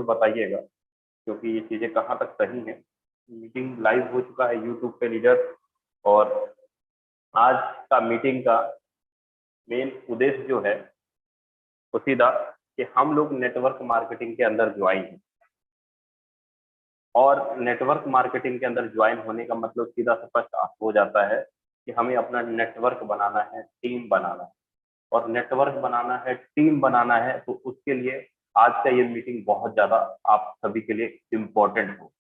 बताइएगा क्योंकि ये चीजें कहाँ तक सही हैं। मीटिंग लाइव हो चुका है यूट्यूब पे लीडर, और आज का मीटिंग का मेन उद्देश्य जो है वो सीधा कि हम लोग नेटवर्क मार्केटिंग के अंदर ज्वाइन हैं। और नेटवर्क मार्केटिंग के अंदर ज्वाइन होने का मतलब सीधा स्पष्ट हो जाता है कि हमें अपना नेटवर्क बनाना है, टीम बनाना है। और नेटवर्क बनाना है, टीम बनाना है, तो उसके लिए आज का ये मीटिंग बहुत ज्यादा आप सभी के लिए इम्पोर्टेंट हो,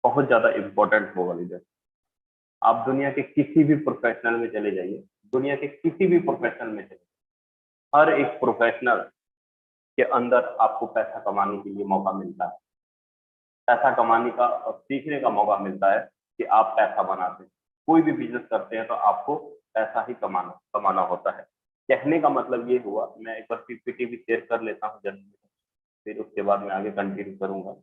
बहुत ज्यादा इम्पोर्टेंट होगा लीडर। आप दुनिया के किसी भी प्रोफेशनल में चले जाइए, दुनिया के किसी भी प्रोफेशनल में चले, हर एक प्रोफेशनल के अंदर आपको पैसा कमाने के लिए मौका मिलता है, पैसा कमाने का और सीखने का मौका मिलता है कि आप पैसा बनाते हैं। कोई भी बिजनेस करते हैं तो आपको पैसा ही कमाना होता है। कहने का मतलब ये हुआ, मैं एक बार पीपीटी भी शेयर कर लेता हूँ जल्दी, फिर उसके बाद मैं आगे कंटिन्यू करूंगा।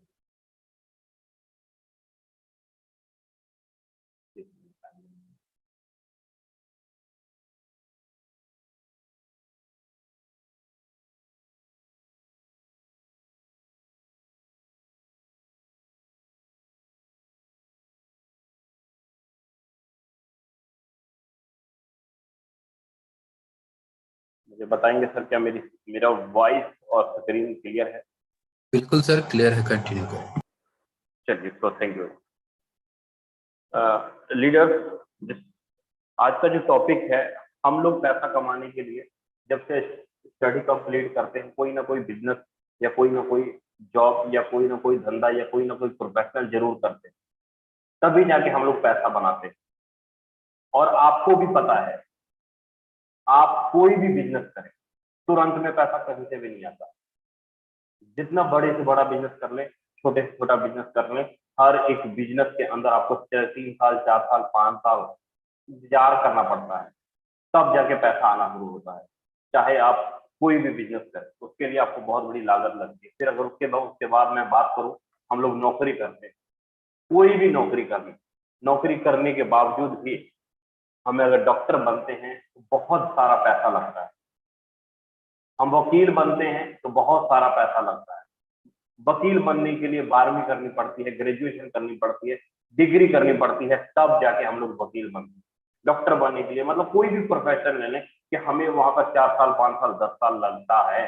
मुझे बताएंगे सर क्या मेरा वॉइस और स्क्रीन क्लियर है? बिल्कुल सर, क्लियर है, कंटिन्यू करें। चलिए, तो थैंक यू लीडर। आज का जो टॉपिक है, हम लोग पैसा कमाने के लिए जब से स्टडी कंप्लीट करते हैं, कोई ना कोई बिजनेस या कोई ना कोई जॉब या कोई ना कोई धंधा या कोई ना कोई प्रोफेशनल जरूर करते हैं, तभी जाके हम लोग पैसा बनाते हैं। और आपको भी पता है, आप कोई भी बिजनेस करें तुरंत में पैसा कहीं से भी नहीं आता। जितना बड़े से बड़ा बिजनेस कर ले, छोटे से छोटा बिजनेस कर ले, हर एक बिजनेस के अंदर आपको 3 साल, 4 साल, 5 साल इंतजार करना पड़ता है, तब जाके पैसा आना शुरू होता है। चाहे आप कोई भी बिजनेस करें, उसके लिए आपको बहुत बड़ी लागत लगती है। फिर अगर उसके बाद मैं बात करूं, हम लोग नौकरी करते हैं, कोई भी नौकरी करने के बावजूद भी हमें अगर डॉक्टर बनते हैं तो बहुत सारा पैसा लगता है। हम वकील बनते हैं तो बहुत सारा पैसा लगता है। वकील बनने के लिए 12वीं करनी पड़ती है, ग्रेजुएशन करनी पड़ती है, डिग्री करनी पड़ती है, तब जाके हम लोग वकील बनते हैं। डॉक्टर बनने के लिए, मतलब कोई भी प्रोफेशन ले लें, कि हमें वहां पर 4 साल, 5 साल, 10 साल लगता है।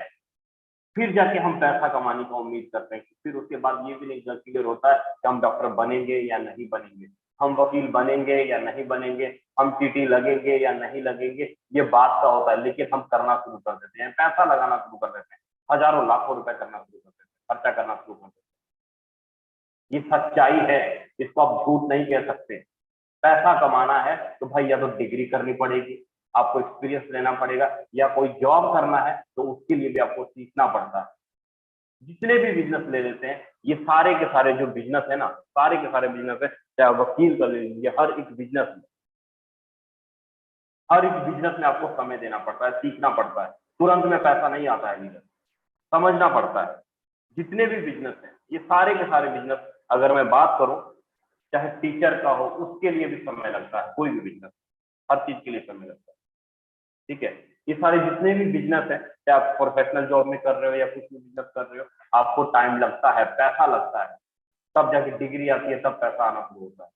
फिर जाके हम पैसा कमाने का उम्मीद करते हैं। फिर उसके बाद ये भी नहीं क्लियर होता है कि हम डॉक्टर बनेंगे या नहीं बनेंगे, हम वकील बनेंगे या नहीं बनेंगे, हम टीटी लगेंगे या नहीं लगेंगे, ये बात का होता है। लेकिन हम करना शुरू कर देते हैं, पैसा लगाना शुरू कर देते हैं, हजारों लाखों रुपए करना शुरू कर देते हैं, खर्चा करना शुरू कर देते हैं। ये सच्चाई है, इसको आप झूठ नहीं कह सकते। पैसा कमाना है तो भाई या तो डिग्री करनी पड़ेगी, आपको एक्सपीरियंस लेना पड़ेगा, या कोई जॉब करना है तो उसके लिए भी आपको सीखना पड़ता है। जितने भी बिजनेस ले लेते हैं, ये सारे के सारे जो बिजनेस है ना, सारे के सारे बिजनेस है, चाहे वकील का ले लीजिए, हर एक बिजनेस में आपको समय देना पड़ता है, सीखना पड़ता है। तुरंत में पैसा नहीं आता है लीडर, समझना पड़ता है। जितने भी बिजनेस है, ये सारे के सारे बिजनेस, अगर मैं बात करूं, चाहे टीचर का हो, उसके लिए भी समय लगता है। कोई भी बिजनेस, हर चीज के लिए समय लगता है। ठीक है, ये सारे जितने भी बिजनेस है, चाहे आप प्रोफेशनल जॉब में कर रहे हो या कुछ भी बिजनेस कर रहे हो, आपको टाइम लगता है, पैसा लगता है, तब जाके डिग्री आती है, तब पैसा आना शुरू होता है।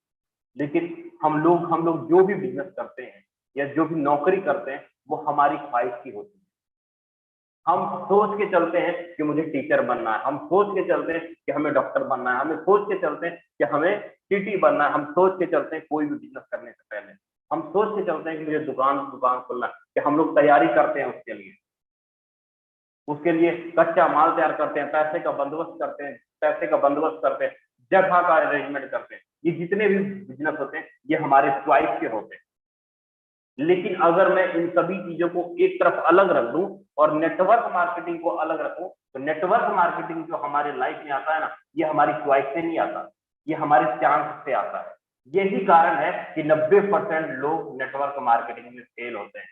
लेकिन हम लोग जो भी बिजनेस करते हैं या जो भी नौकरी करते हैं, वो हमारी ख्वाहिश की होती है। हम सोच के चलते हैं कि मुझे टीचर बनना है, हम सोच के चलते हैं कि हमें डॉक्टर बनना है, हमें सोच के चलते हैं कि हमें टीटी बनना है, हम सोच के चलते हैं कोई भी बिजनेस करने से पहले, हम सोच के चलते हैं कि मुझे दुकान दुकान खोलना है, कि हम लोग तैयारी करते हैं उसके लिए कच्चा माल तैयार करते हैं, पैसे का बंदोबस्त करते हैं, जगह का अरेंजमेंट करते हैं। ये जितने भी बिजनेस होते हैं, ये हमारे च्वाइस के होते हैं। लेकिन अगर मैं इन सभी चीजों को एक तरफ अलग रख दूं और नेटवर्क मार्केटिंग को अलग रखूं, तो नेटवर्क मार्केटिंग जो हमारे लाइफ में आता है ना, ये हमारी च्वाइस से नहीं आता, ये हमारे चांस से आता है। यही कारण है कि 90% लोग नेटवर्क मार्केटिंग में फेल होते हैं।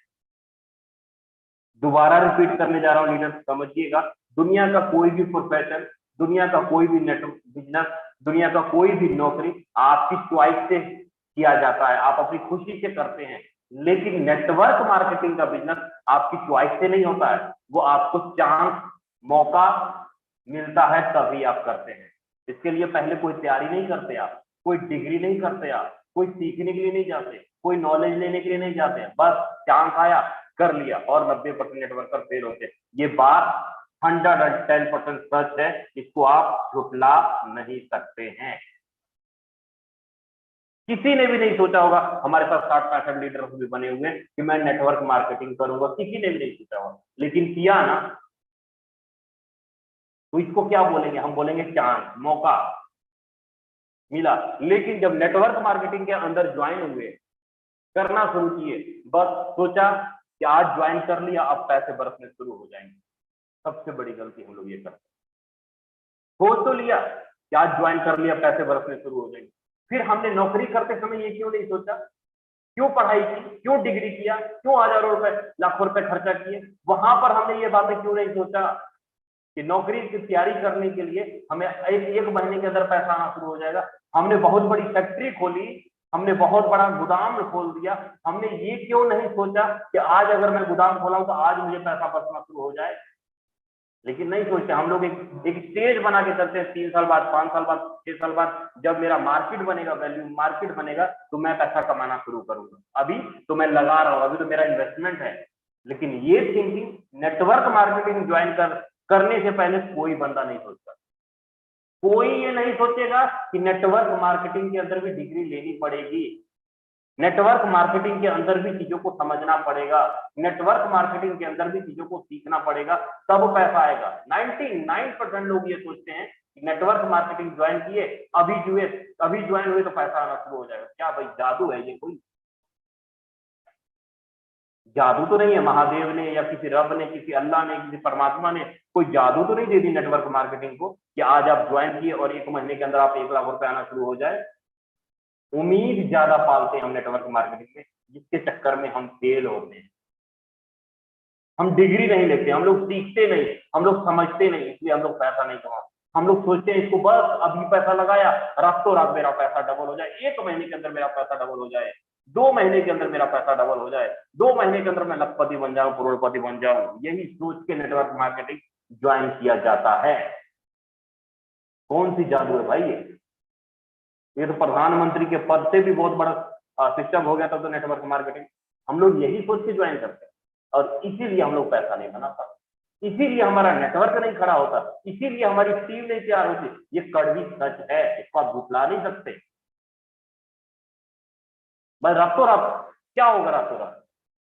दोबारा रिपीट करने जा रहा हूं लीडर, समझिएगा। दुनिया का कोई भी प्रोफेशन, दुनिया का कोई भी बिजनेस, दुनिया का कोई भी नौकरी आपकी च्वाइस से किया जाता है, आप अपनी खुशी से करते हैं। लेकिन नेटवर्क मार्केटिंग का बिजनेस आपकी च्वाइस से नहीं होता है, वो आपको चांस, मौका मिलता है तभी आप करते हैं। इसके लिए पहले कोई तैयारी नहीं करते आप, कोई डिग्री नहीं करते आप, कोई सीखने के लिए नहीं जाते, कोई नॉलेज लेने के लिए नहीं जाते हैं, बस चांस आया कर लिया और 90% नेटवर्कर फेल होते हैं। ये बात 110% सच है, इसको आप झुटला नहीं सकते हैं। किसी ने भी नहीं सोचा होगा, हमारे पास 60-65 लीडर भी बने हुए कि मैं नेटवर्क मार्केटिंग करूंगा, किसी ने भी नहीं सोचा होगा, लेकिन किया ना, तो इसको क्या बोलेंगे, हम बोलेंगे चांस, मौका मिला। लेकिन जब नेटवर्क मार्केटिंग के अंदर ज्वाइन हुए, करना शुरू किए, बस सोचा कि आज ज्वाइन कर लिया अब पैसे बरसने शुरू हो जाएंगे। सबसे बड़ी गलती हम लोग ये करते हैं। सोच तो लिया कि आज ज्वाइन कर लिया पैसे बरसने शुरू हो जाएंगे, फिर हमने नौकरी करते समय ये क्यों नहीं सोचा, क्यों पढ़ाई की, क्यों डिग्री किया, क्यों हजारों रुपए लाखों रुपए खर्चा किए, वहां पर हमने ये बातें क्यों नहीं सोचा कि नौकरी की तैयारी करने के लिए हमें एक महीने के अंदर पैसा आना शुरू हो जाएगा। हमने बहुत बड़ी फैक्ट्री खोली, हमने बहुत बड़ा गोदाम खोल दिया, हमने ये क्यों नहीं सोचा कि आज अगर मैं गोदाम खोलाऊं तो आज मुझे पैसा बचना शुरू हो जाए। लेकिन नहीं सोचते हम लोग, एक स्टेज बना के चलते हैं, 3 साल बाद, 5 साल बाद, 6 साल बाद जब मेरा मार्केट बनेगा, वैल्यू मार्केट बनेगा तो मैं पैसा कमाना शुरू करूंगा, अभी तो मैं लगा रहा हूं, अभी तो मेरा इन्वेस्टमेंट है। लेकिन ये थिंकिंग नेटवर्क मार्केटिंग ज्वाइन करने से पहले कोई बंदा नहीं सोचता। कोई ये नहीं सोचेगा कि नेटवर्क मार्केटिंग के अंदर भी डिग्री लेनी पड़ेगी, नेटवर्क मार्केटिंग के अंदर भी चीजों को समझना पड़ेगा, नेटवर्क मार्केटिंग के अंदर भी चीजों को सीखना पड़ेगा, तब पैसा आएगा। 99% लोग ये सोचते हैं कि नेटवर्क मार्केटिंग ज्वाइन किए, अभी ज्वाइन हुए तो पैसा आना शुरू हो जाएगा। क्या भाई जादू है ये? कोई जादू तो नहीं है, महादेव ने या किसी रब ने, किसी अल्लाह ने, किसी परमात्मा ने कोई जादू तो नहीं दे दी नेटवर्क मार्केटिंग को कि आज आप ज्वाइन किए और 1 महीने के अंदर आप 1 लाख रुपए आना शुरू हो जाए। उम्मीद ज्यादा पालते हैं हम नेटवर्क मार्केटिंग में, जिसके चक्कर में हम फेल होते हैं। हम डिग्री नहीं लेते, हम लोग सीखते नहीं, हम लोग समझते नहीं, इसलिए हम लोग पैसा नहीं कमाते। हम लोग सोचते हैं इसको बस अभी पैसा लगाया, रातों रात मेरा पैसा डबल हो जाए, 1 महीने के अंदर मेरा पैसा डबल हो जाए, 2 महीने के अंदर मेरा पैसा डबल हो जाए, 2 महीने के अंदर मैं लखपति बन जाऊं, करोड़पति बन जाऊं। यही सोच के नेटवर्क मार्केटिंग ज्वाइन किया जाता है। कौन सी जादू है भाई ये तो प्रधानमंत्री के पद से भी बहुत बड़ा सिस्टम हो गया था। तो नेटवर्क मार्केटिंग हम लोग यही सोच के ज्वाइन करते हैं और इसीलिए हम लोग पैसा नहीं बना पाते, इसीलिए हमारा नेटवर्क नहीं खड़ा होता, इसीलिए हमारी टीम नहीं तैयार होती। ये कड़वी सच है, इसको आप भुतला नहीं सकते। बस रातों रात क्या होगा, रातों रात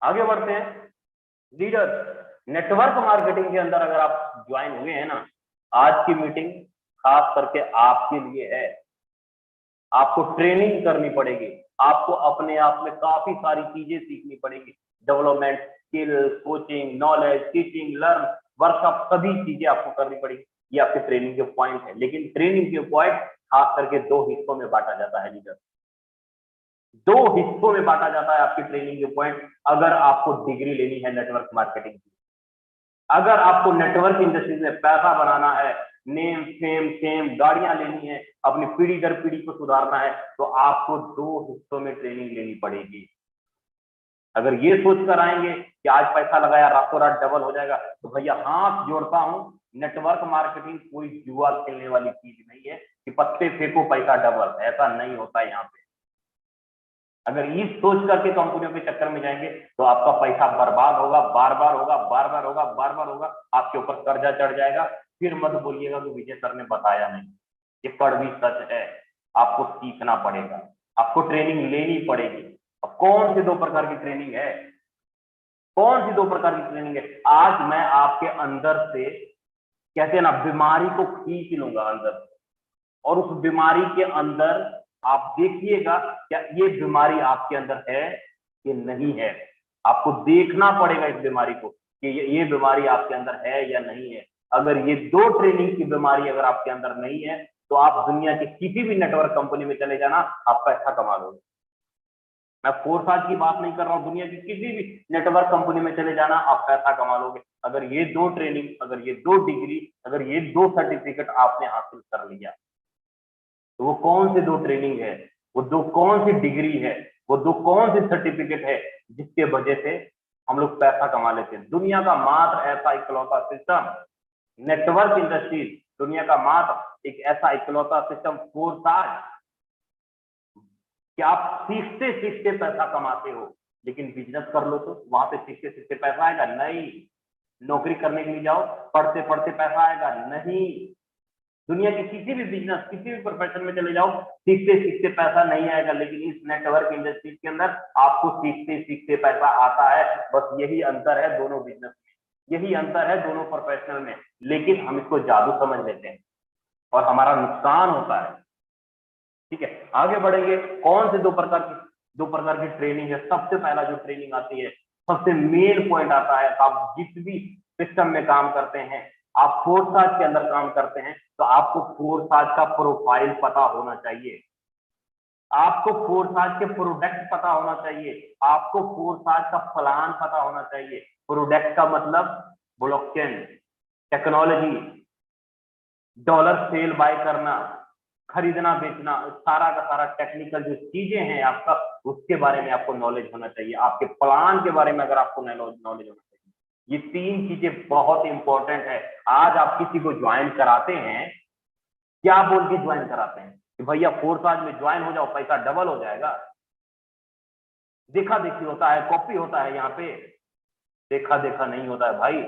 आगे बढ़ते हैं। लीडर नेटवर्क मार्केटिंग के अंदर अगर आप ज्वाइन हुए हैं ना, आज की मीटिंग खास करके आपके लिए है। आपको ट्रेनिंग करनी पड़ेगी, आपको अपने आप में काफी सारी चीजें सीखनी पड़ेगी, development, skill, coaching, knowledge, teaching, learn, workshop, सभी चीजें आपको करनी पड़ेगी। ये आपके ट्रेनिंग के पॉइंट है। लेकिन ट्रेनिंग के पॉइंट खास करके 2 हिस्सों में बांटा जाता है लीडर, 2 हिस्सों में बांटा जाता है आपकी ट्रेनिंग के पॉइंट। अगर आपको डिग्री लेनी है नेटवर्क मार्केटिंग की, अगर आपको नेटवर्क इंडस्ट्री में पैसा बनाना है, नेम फेम गाड़ियां लेनी है, अपनी पीढ़ी दर पीढ़ी को सुधारना है, तो आपको 2 हिस्सों में ट्रेनिंग लेनी पड़ेगी। अगर ये सोचकर आएंगे कि आज पैसा लगाया रातों रात डबल हो जाएगा, तो भैया हाथ जोड़ता हूं, नेटवर्क मार्केटिंग कोई जुआ खेलने वाली चीज नहीं है कि पत्ते फेंको पैसा डबल, ऐसा नहीं होता यहाँ पे। अगर इस सोच करके कंपनियों के चक्कर में जाएंगे तो आपका पैसा बर्बाद होगा, बार बार होगा, बार बार होगा, बार बार होगा, आपके ऊपर कर्जा चढ़ जाएगा। फिर मत बोलिएगा कि विजय सर ने बताया नहीं। ये कड़वी सच है, आपको सीखना पड़ेगा, आपको ट्रेनिंग लेनी पड़ेगी। अब कौन सी 2 प्रकार की ट्रेनिंग है, कौन सी 2 प्रकार की ट्रेनिंग है? आज मैं आपके अंदर से, कहते हैं ना, बीमारी को खींच लूंगा अंदर से, और उस बीमारी के अंदर आप देखिएगा क्या ये बीमारी आपके अंदर है कि नहीं है। आपको देखना पड़ेगा इस बीमारी को कि ये बीमारी आपके अंदर है या नहीं है। अगर ये 2 ट्रेनिंग की बीमारी अगर आपके अंदर नहीं है, तो आप दुनिया के किसी भी नेटवर्क कंपनी में चले जाना, आप पैसा कमा लोगे। मैं फोर्स की बात नहीं कर रहा हूं, दुनिया की किसी भी नेटवर्क कंपनी में चले जाना, आप पैसा कमा लोगे। अगर ये 2 ट्रेनिंग, अगर ये 2 डिग्री, अगर ये 2 सर्टिफिकेट आपने हासिल कर लिया, तो वो कौन सी 2 ट्रेनिंग है, वो 2 कौन सी डिग्री है, वो 2 कौन सी सर्टिफिकेट है जिसके वजह से हम लोग पैसा कमा लेते हैं। दुनिया का मात्र ऐसा इकलौता सिस्टम नेटवर्क इंडस्ट्रीज दुनिया का मात्र एक ऐसा इकलौता सिस्टम फोर्साज कि आप सीखते सीखते पैसा कमाते हो, लेकिन बिजनेस कर लो तो वहां पे सीखते सीखते पैसा आएगा नहीं। नौकरी करने के लिए जाओ, पढ़ते पढ़ते पैसा आएगा नहीं। दुनिया की किसी भी बिजनेस, किसी भी प्रोफेशन में चले जाओ, सीखते सीखते पैसा नहीं आएगा, लेकिन इस नेटवर्क इंडस्ट्री के अंदर आपको सीखते सीखते पैसा आता है। बस यही अंतर है दोनों बिजनेस में, यही अंतर है दोनों प्रोफेशनल में। लेकिन हम इसको जादू समझ लेते हैं और हमारा नुकसान होता है। ठीक है, आगे बढ़ेंगे। कौन से दो प्रकार की ट्रेनिंग है? सबसे पहला जो ट्रेनिंग आती है, सबसे मेन पॉइंट आता है, आप जिस भी सिस्टम में काम करते हैं, आप फोर्साज के अंदर काम करते हैं, तो आपको फोर्साज का प्रोफाइल पता होना चाहिए, आपको फोर्साज के प्रोडक्ट पता होना चाहिए, आपको फोर्साज का प्लान पता होना चाहिए। प्रोडक्ट का मतलब blockchain technology, dollar sell buy करना, खरीदना बेचना, सारा का सारा टेक्निकल जो चीजें हैं आपका, उसके बारे में आपको नॉलेज होना चाहिए। आपके प्लान के बारे में अगर आपको नॉलेज होना चाहिए, ये तीन चीजें बहुत इंपॉर्टेंट है। आज आप किसी को ज्वाइन कराते हैं, क्या बोल के ज्वाइन कराते हैं कि भैया फोर्साज में ज्वाइन हो जाओ, पैसा डबल हो जाएगा। देखा देखी होता है, कॉपी होता है यहाँ पे। देखा देखा नहीं होता है भाई,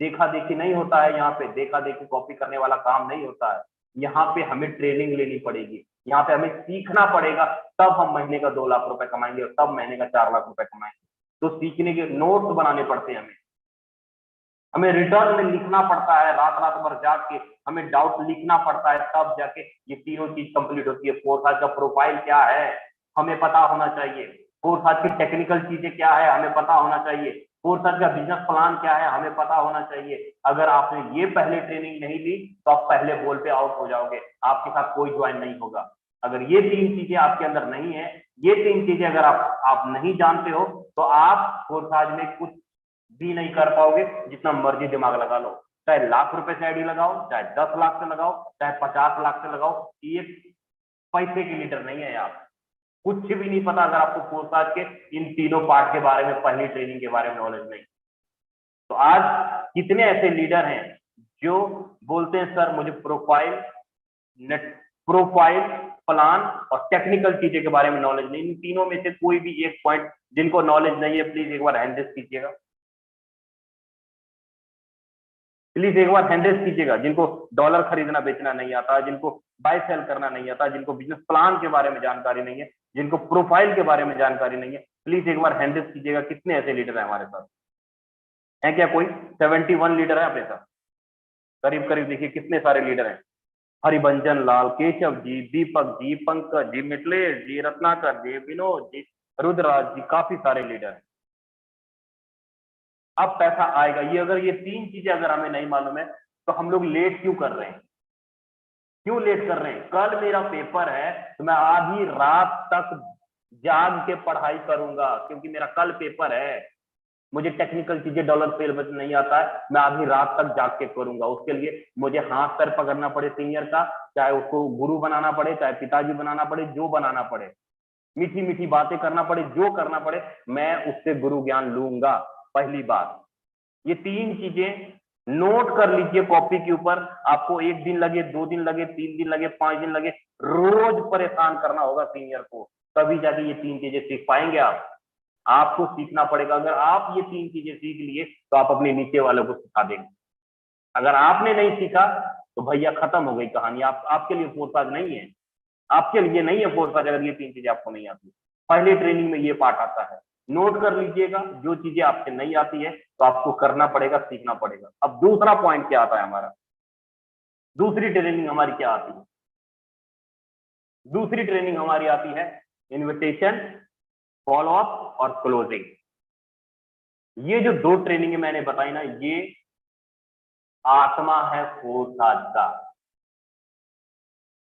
देखा देखी नहीं होता है यहाँ पे। देखा देखी कॉपी करने वाला काम नहीं होता है। यहाँ पे हमें ट्रेनिंग लेनी पड़ेगी, यहाँ पे हमें सीखना पड़ेगा, तब हम महीने का 2 लाख रुपए कमाएंगे और तब महीने का 4 लाख रुपए कमाएंगे। तो सीखने के नोट्स बनाने पड़ते हैं, हमें रिटर्न में लिखना पड़ता है, रात रात भर जाग के हमें डाउट लिखना पड़ता है, तब जाके ये तीनों चीज कंप्लीट होती है। फोर्साज का प्रोफाइल क्या है हमें पता होना चाहिए, फोर्साज की टेक्निकल चीजें क्या है हमें पता होना चाहिए, फोर्साज का बिजनेस प्लान क्या है हमें पता होना चाहिए। अगर आपने ये पहले ट्रेनिंग नहीं ली तो आप पहले बॉल पे आउट हो जाओगे, आपके साथ कोई ज्वाइन नहीं होगा। अगर ये तीन चीजें आपके अंदर नहीं है, ये तीन चीजें अगर आप नहीं जानते हो, तो आप फोर्साज में कुछ भी नहीं कर पाओगे, जितना मर्जी दिमाग लगा लो। चाहे लाख रुपए से आईडी लगाओ, चाहे 10 लाख से लगाओ, चाहे 50 लाख से लगाओ, ये पैसे की लीडर नहीं है। आप कुछ भी नहीं पता अगर आपको फोर्साज के इन तीनों पार्ट के बारे में, पहली ट्रेनिंग के बारे में नॉलेज नहीं। तो आज कितने ऐसे लीडर हैं जो बोलते हैं सर मुझे प्रोफाइल, प्लान और टेक्निकल चीजें के बारे में नॉलेज नहीं। इन तीनों में से कोई भी एक पॉइंट जिनको नॉलेज नहीं है, प्लीज एक बार हैंड रेज कीजिएगा, प्लीज एक बार हैंड रेज कीजिएगा। जिनको डॉलर खरीदना बेचना नहीं आता, जिनको बाय सेल करना नहीं आता, जिनको बिजनेस प्लान के बारे में जानकारी नहीं है, जिनको प्रोफाइल के बारे में जानकारी नहीं है, प्लीज एक बार हैंड रेज कीजिएगा। कितने ऐसे लीडर हैं हमारे साथ? है क्या कोई? 71 लीडर है अपने साथ, करीब करीब देखिए कितने सारे लीडर हैं। हरिभंजन लाल, केशव जी, दीपक जी, पंकज जी, मिथिलेश जी, रत्नाकर जी, विनोद जी, रुद्रराज जी, काफी सारे लीडर हैं। अब पैसा आएगा। ये अगर ये तीन चीजें अगर हमें नहीं मालूम है, तो हम लोग लेट क्यों कर रहे हैं? क्यों लेट कर रहे हैं? कल मेरा पेपर है तो मैं आधी रात तक जाग के पढ़ाई करूंगा, क्योंकि मेरा कल पेपर है। मुझे टेक्निकल चीजें डॉलर सेल नहीं आता है, मैं आधी रात तक जाग के करूंगा। उसके लिए मुझे हाथ पैर पकड़ना पड़े सीनियर का, चाहे उसको गुरु बनाना पड़े, चाहे पिताजी बनाना पड़े, जो बनाना पड़े, मीठी मीठी बातें करना पड़े, जो करना पड़े, मैं उससे गुरु ज्ञान लूंगा। पहली बात, ये तीन चीजें नोट कर लीजिए कॉपी के ऊपर। आपको 1 दिन लगे, 2 दिन लगे, 3 दिन लगे, 5 दिन लगे, रोज परेशान करना होगा सीनियर को, तभी जाके ये तीन चीजें सीख पाएंगे आप। आपको सीखना पड़ेगा। अगर आप ये तीन चीजें सीख लिए तो आप अपने नीचे वालों को सिखा देंगे। अगर आपने नहीं सीखा तो भैया खत्म हो गई कहानी। आपके लिए फोर्साज नहीं है, आपके लिए नहीं है फोर्साज, अगर ये तीन चीजें आपको नहीं आती। पहले ट्रेनिंग में ये पार्ट आता है, नोट कर लीजिएगा। जो चीजें आपसे नहीं आती है तो आपको करना पड़ेगा, सीखना पड़ेगा। अब दूसरा पॉइंट क्या आता है हमारा? दूसरी ट्रेनिंग हमारी क्या आती है? दूसरी ट्रेनिंग हमारी आती है इन्विटेशन, फॉलो अप और क्लोजिंग। ये जो 2 ट्रेनिंग मैंने बताई ना, ये आत्मा है फोर्साज का।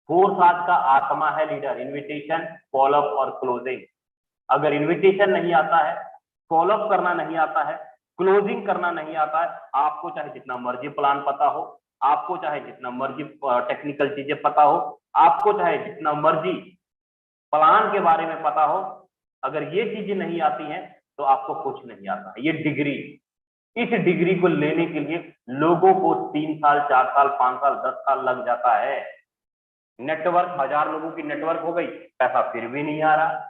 फोर्साज का आत्मा है लीडर, इन्विटेशन, फॉलो अप और क्लोजिंग। अगर इन्विटेशन नहीं आता है, फॉलो अप करना नहीं आता है, क्लोजिंग करना नहीं आता है, आपको चाहे जितना मर्जी प्लान पता हो, आपको चाहे जितना मर्जी टेक्निकल चीजें पता हो, आपको चाहे जितना मर्जी प्लान के बारे में पता हो, अगर ये चीजें नहीं आती हैं तो आपको कुछ नहीं आता है। ये डिग्री इस डिग्री को लेने के लिए लोगों को 3 साल, 4 साल, 5 साल, 10 साल लग जाता है। नेटवर्क 1000 लोगों की नेटवर्क हो गई, पैसा फिर भी नहीं आ रहा।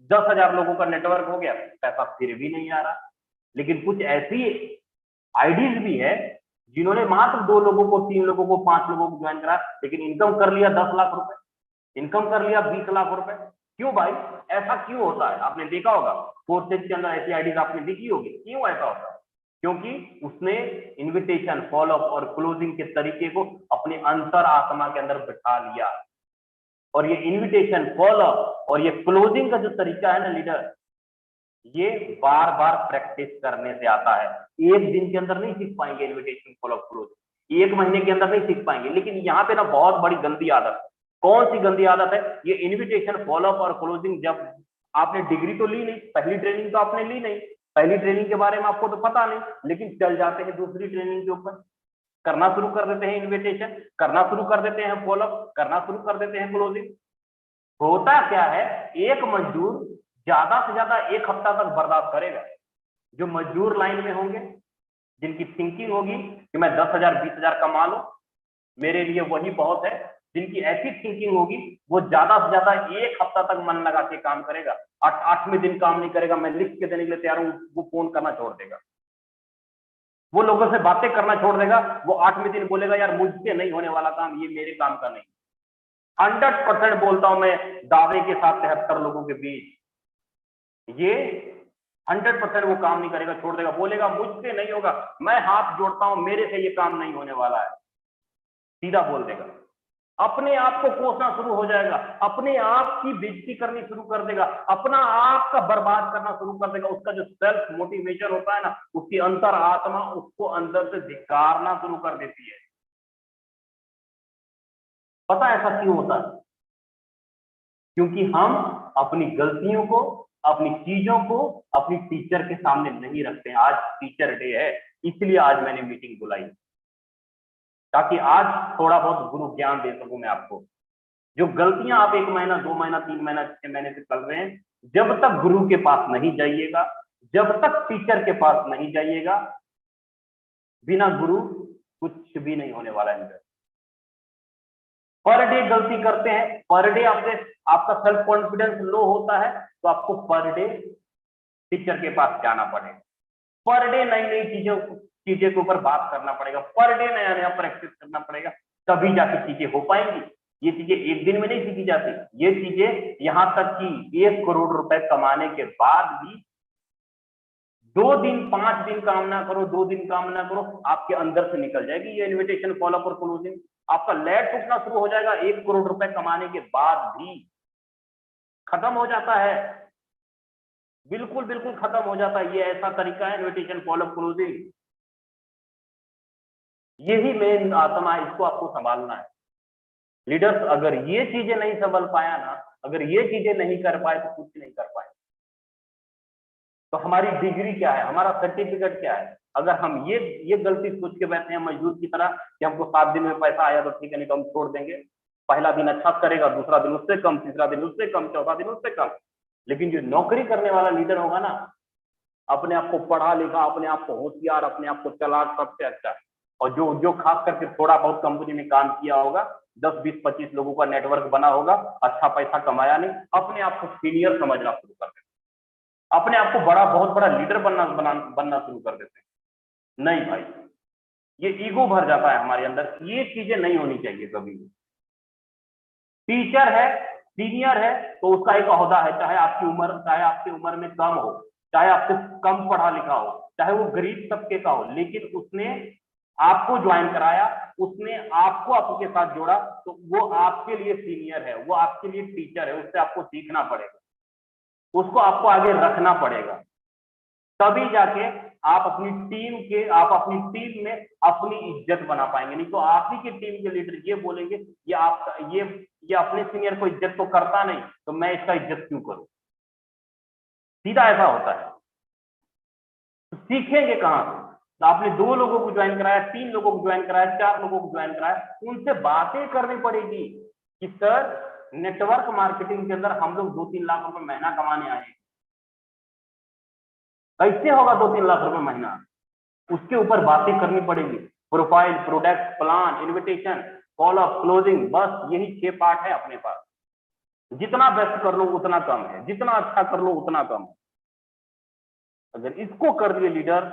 10,000 लोगों का नेटवर्क हो गया, पैसा फिर भी नहीं आ रहा। लेकिन कुछ ऐसी आईडीज भी है जिन्होंने मात्र 2 लोगों को, 3 लोगों को, 5 लोगों को ज्वाइन करा, लेकिन इनकम कर लिया 10 लाख रुपए, इनकम कर लिया 20 लाख रुपए। क्यों भाई, ऐसा क्यों होता है? आपने देखा होगा फोर्सेज के अंदर ऐसी आईडीज आपने देखी होगी। क्यों ऐसा होता है? क्योंकि उसने इनविटेशन, फॉलोअप और क्लोजिंग के तरीके को अपने अंतर आत्मा के अंदर बिठा लिया। और ये इनविटेशन, फॉलोअप और ये क्लोजिंग का जो तरीका है ना लीडर, ये बार बार प्रैक्टिस करने से आता है। एक दिन के अंदर नहीं सीख पाएंगे इनविटेशन, फॉलोअप, क्लोजिंग, एक महीने के अंदर नहीं सीख पाएंगे। लेकिन यहाँ पे ना बहुत बड़ी गंदी आदत है। कौन सी गंदी आदत है? ये इनविटेशन, फॉलोअप और क्लोजिंग। जब आपने डिग्री तो ली नहीं, पहली ट्रेनिंग तो आपने ली नहीं, पहली ट्रेनिंग के बारे में आपको तो पता नहीं, लेकिन चल जाते हैं दूसरी ट्रेनिंग के ऊपर, करना शुरू कर देते हैं इन्विटेशन, करना शुरू कर देते हैं फॉलोअप, करना शुरू कर देते हैं क्लोजिंग। होता क्या है, एक मजदूर ज्यादा से ज्यादा 1 हफ्ता तक बर्दाश्त करेगा। जो मजदूर लाइन में होंगे, जिनकी थिंकिंग होगी कि मैं 10,000 20,000 कमा लूं, मेरे लिए वही बहुत है, जिनकी ऐसी थिंकिंग होगी वो ज्यादा से ज्यादा 1 हफ्ता तक मन लगा के काम करेगा। 8वें दिन काम नहीं करेगा, मैं लिख के देने के लिए तैयार हूं, वो फोन करना छोड़ देगा, वो लोगों से बातें करना छोड़ देगा। वो 8वें दिन बोलेगा यार मुझसे नहीं होने वाला काम, ये मेरे काम का नहीं। 100% बोलता हूं मैं दावे के साथ 73 लोगों के बीच, ये 100% वो काम नहीं करेगा, छोड़ देगा, बोलेगा मुझसे नहीं होगा, मैं हाथ जोड़ता हूं, मेरे से ये काम नहीं होने वाला है, सीधा बोल देगा। अपने आप को कोसना शुरू हो जाएगा, अपने आप की बेइज्जती करनी शुरू कर देगा, अपना आप का बर्बाद करना शुरू कर देगा। उसका जो सेल्फ मोटिवेशन होता है ना, उसकी अंतर आत्मा उसको अंदर से धिक्कारना शुरू कर देती है। पता है ऐसा क्यों होता है? क्योंकि हम अपनी गलतियों को, अपनी चीजों को अपनी टीचर के सामने नहीं रखते हैं। आज टीचर डे है, इसलिए आज मैंने मीटिंग बुलाई, ताकि आज थोड़ा बहुत गुरु ज्ञान दे सकूं मैं आपको। जो गलतियां आप 1 महीना, 2 महीना, 3 महीना, 6 महीने से कर रहे हैं, जब तक गुरु के पास नहीं जाइएगा, जब तक टीचर के पास नहीं जाइएगा, बिना गुरु कुछ भी नहीं होने वाला है। पर डे गलती करते हैं, पर डे आपका सेल्फ कॉन्फिडेंस लो होता है, तो आपको पर डे टीचर के पास जाना पड़ेगा, पर डे नई नई चीजें के ऊपर बात करना पड़ेगा, पर डे नया नया प्रैक्टिस करना पड़ेगा, तभी जाके चीजें हो पाएंगी। ये चीजें एक दिन में नहीं सीखी जाती। ये चीजें यहां तक कि 1 करोड़ रुपए कमाने के बाद भी 2 दिन, 5 दिन काम ना करो, 2 दिन काम ना करो, आपके अंदर से निकल जाएगी ये इन्विटेशन, फॉलोअप और क्लोजिंग। आपका लैट टूटना शुरू हो जाएगा 1 करोड़ रुपए कमाने के बाद भी। खत्म हो जाता है, बिल्कुल बिल्कुल खत्म हो जाता है। ये ऐसा तरीका है इन्विटेशन, फॉलोअप, क्लोजिंग। यही मेन आत्मा है, इसको आपको संभालना है। लीडर्स अगर ये चीजें नहीं संभल पाया ना, अगर ये चीजें नहीं कर पाए, तो कुछ नहीं कर पाए। तो हमारी डिग्री क्या है, हमारा सर्टिफिकेट क्या है? अगर हम ये गलती सोच के बैठे हैं मजदूर की तरह कि हमको 7 दिन में पैसा आया तो ठीक है, नहीं तो हम छोड़ देंगे। पहला दिन अच्छा करेगा, दूसरा दिन उससे कम, तीसरा दिन उससे कम, चौथा दिन उससे कम। लेकिन जो नौकरी करने वाला लीडर होगा ना, अपने आप को पढ़ा लिखा, अपने आप को होशियार, अपने आप को चालाक, सबसे अच्छा, और जो खास करके थोड़ा बहुत कंपनी में काम किया होगा, 10, 20, 25 लोगों का नेटवर्क बना होगा, अच्छा पैसा कमाया नहीं, अपने आप को सीनियर समझना शुरू कर देते, अपने आप को बहुत बड़ा लीडर बनना शुरू कर देते हैं। नहीं भाई, ये ईगो भर जाता है हमारे अंदर। ये चीजें नहीं होनी चाहिए कभी भी। टीचर है, सीनियर है, तो उसका एक ओहदा है, चाहे आपकी उम्र में कम हो, चाहे आपसे कम पढ़ा लिखा हो, चाहे वो गरीब तबके का हो, लेकिन उसने आपको ज्वाइन कराया, उसने आपको आपके साथ जोड़ा, तो वो आपके लिए सीनियर है, वो आपके लिए टीचर है। उससे आपको सीखना पड़ेगा, उसको आपको आगे रखना पड़ेगा, तभी जाके आप अपनी टीम में अपनी इज्जत बना पाएंगे। नहीं तो आप ही की टीम के लीडर ये बोलेंगे, ये अपने सीनियर को इज्जत तो करता नहीं, तो मैं इसका इज्जत क्यों करूं? सीधा ऐसा होता है। तो सीखेंगे कहां से? तो आपने 2 लोगों को ज्वाइन कराया, 3 लोगों को ज्वाइन कराया, 4 लोगों को ज्वाइन कराया, उनसे बातें करनी पड़ेगी कि सर नेटवर्क मार्केटिंग के अंदर हम लोग 2-3 लाख रुपए महीना कमाने आए हैं। कैसे होगा 2-3 लाख रुपए महीना? उसके ऊपर बातें करनी पड़ेगी। Profile, product, plan, invitation, call up, closing, बस यही 6 पार्ट है अपने पास। जितना बेस्ट कर लो उतना कम है, जितना अच्छा कर लो उतना कम है। अगर इसको कर दिए लीडर,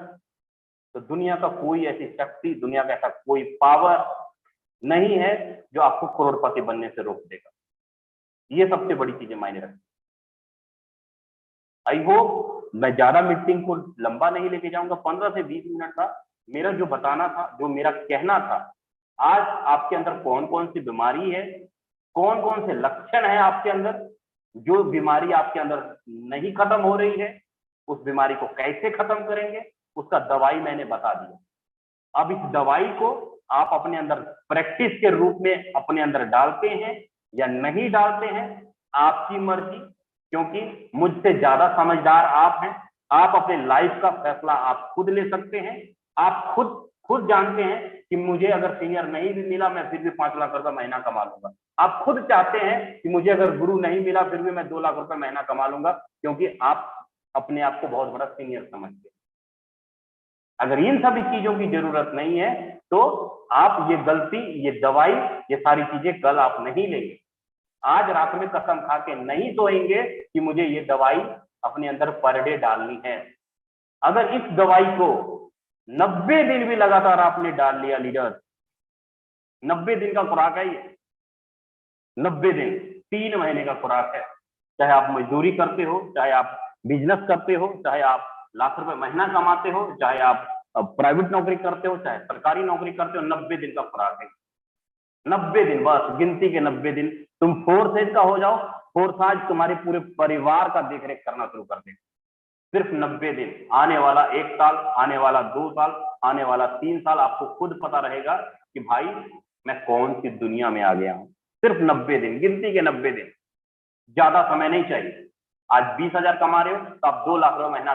तो दुनिया का कोई ऐसी शक्ति, दुनिया का ऐसा कोई पावर नहीं है जो आपको करोड़पति बनने से रोक देगा। ये सबसे बड़ी चीजें मायने रखती। आई होप मैं ज्यादा मीटिंग को लंबा नहीं लेके जाऊंगा, 15 से 20 मिनट था मेरा जो बताना था, जो मेरा कहना था। आज आपके अंदर कौन कौन सी बीमारी है, कौन कौन से लक्षण है आपके अंदर, जो बीमारी आपके अंदर नहीं खत्म हो रही है, उस बीमारी को कैसे खत्म करेंगे, उसका दवाई मैंने बता दिया। अब इस दवाई को आप अपने अंदर प्रैक्टिस के रूप में अपने अंदर डालते हैं या नहीं डालते हैं, आपकी मर्जी। क्योंकि मुझसे ज्यादा समझदार आप हैं। आप अपने लाइफ का फैसला आप खुद ले सकते हैं। आप खुद जानते हैं कि मुझे अगर सीनियर नहीं भी मिला मैं फिर भी 5 लाख रुपए महीना कमा लूंगा। आप खुद चाहते हैं कि मुझे अगर गुरु नहीं मिला फिर भी मैं 2 लाख रुपए महीना कमा लूंगा, क्योंकि आप अपने आप को बहुत बड़ा सीनियर समझते हैं। अगर इन सभी चीजों की जरूरत नहीं है तो आप ये गलती, ये दवाई, ये सारी चीजें कल आप नहीं लेंगे। आज रात में कसम खा के नहीं सोएंगे कि मुझे ये दवाई अपने अंदर पर डे डालनी है। अगर इस दवाई को 90 दिन भी लगातार आपने डाल लिया लीडर, 90 दिन का खुराक है ये, 90 दिन 3 महीने का खुराक है। चाहे आप मजदूरी करते हो, चाहे आप बिजनेस करते हो, चाहे आप लाख रुपए महीना कमाते हो, चाहे आप प्राइवेट नौकरी करते हो, चाहे सरकारी नौकरी करते हो, 90 दिन का खुराक है। 90 दिन, बस गिनती के 90 दिन। तुम फोर्स एज का हो जाओ, फोर्स आज तुम्हारे पूरे परिवार का देखरेख करना शुरू कर देगा। सिर्फ 90 दिन। आने वाला 1 साल, आने वाला 2 साल, आने वाला 3 साल आपको खुद पता रहेगा कि भाई मैं कौन सी दुनिया में आ गया हूं। सिर्फ 90 दिन, गिनती के 90 दिन, ज्यादा समय नहीं चाहिए। आज 20,000 कमा रहे हो तो आप 2 लाख रुपए महीना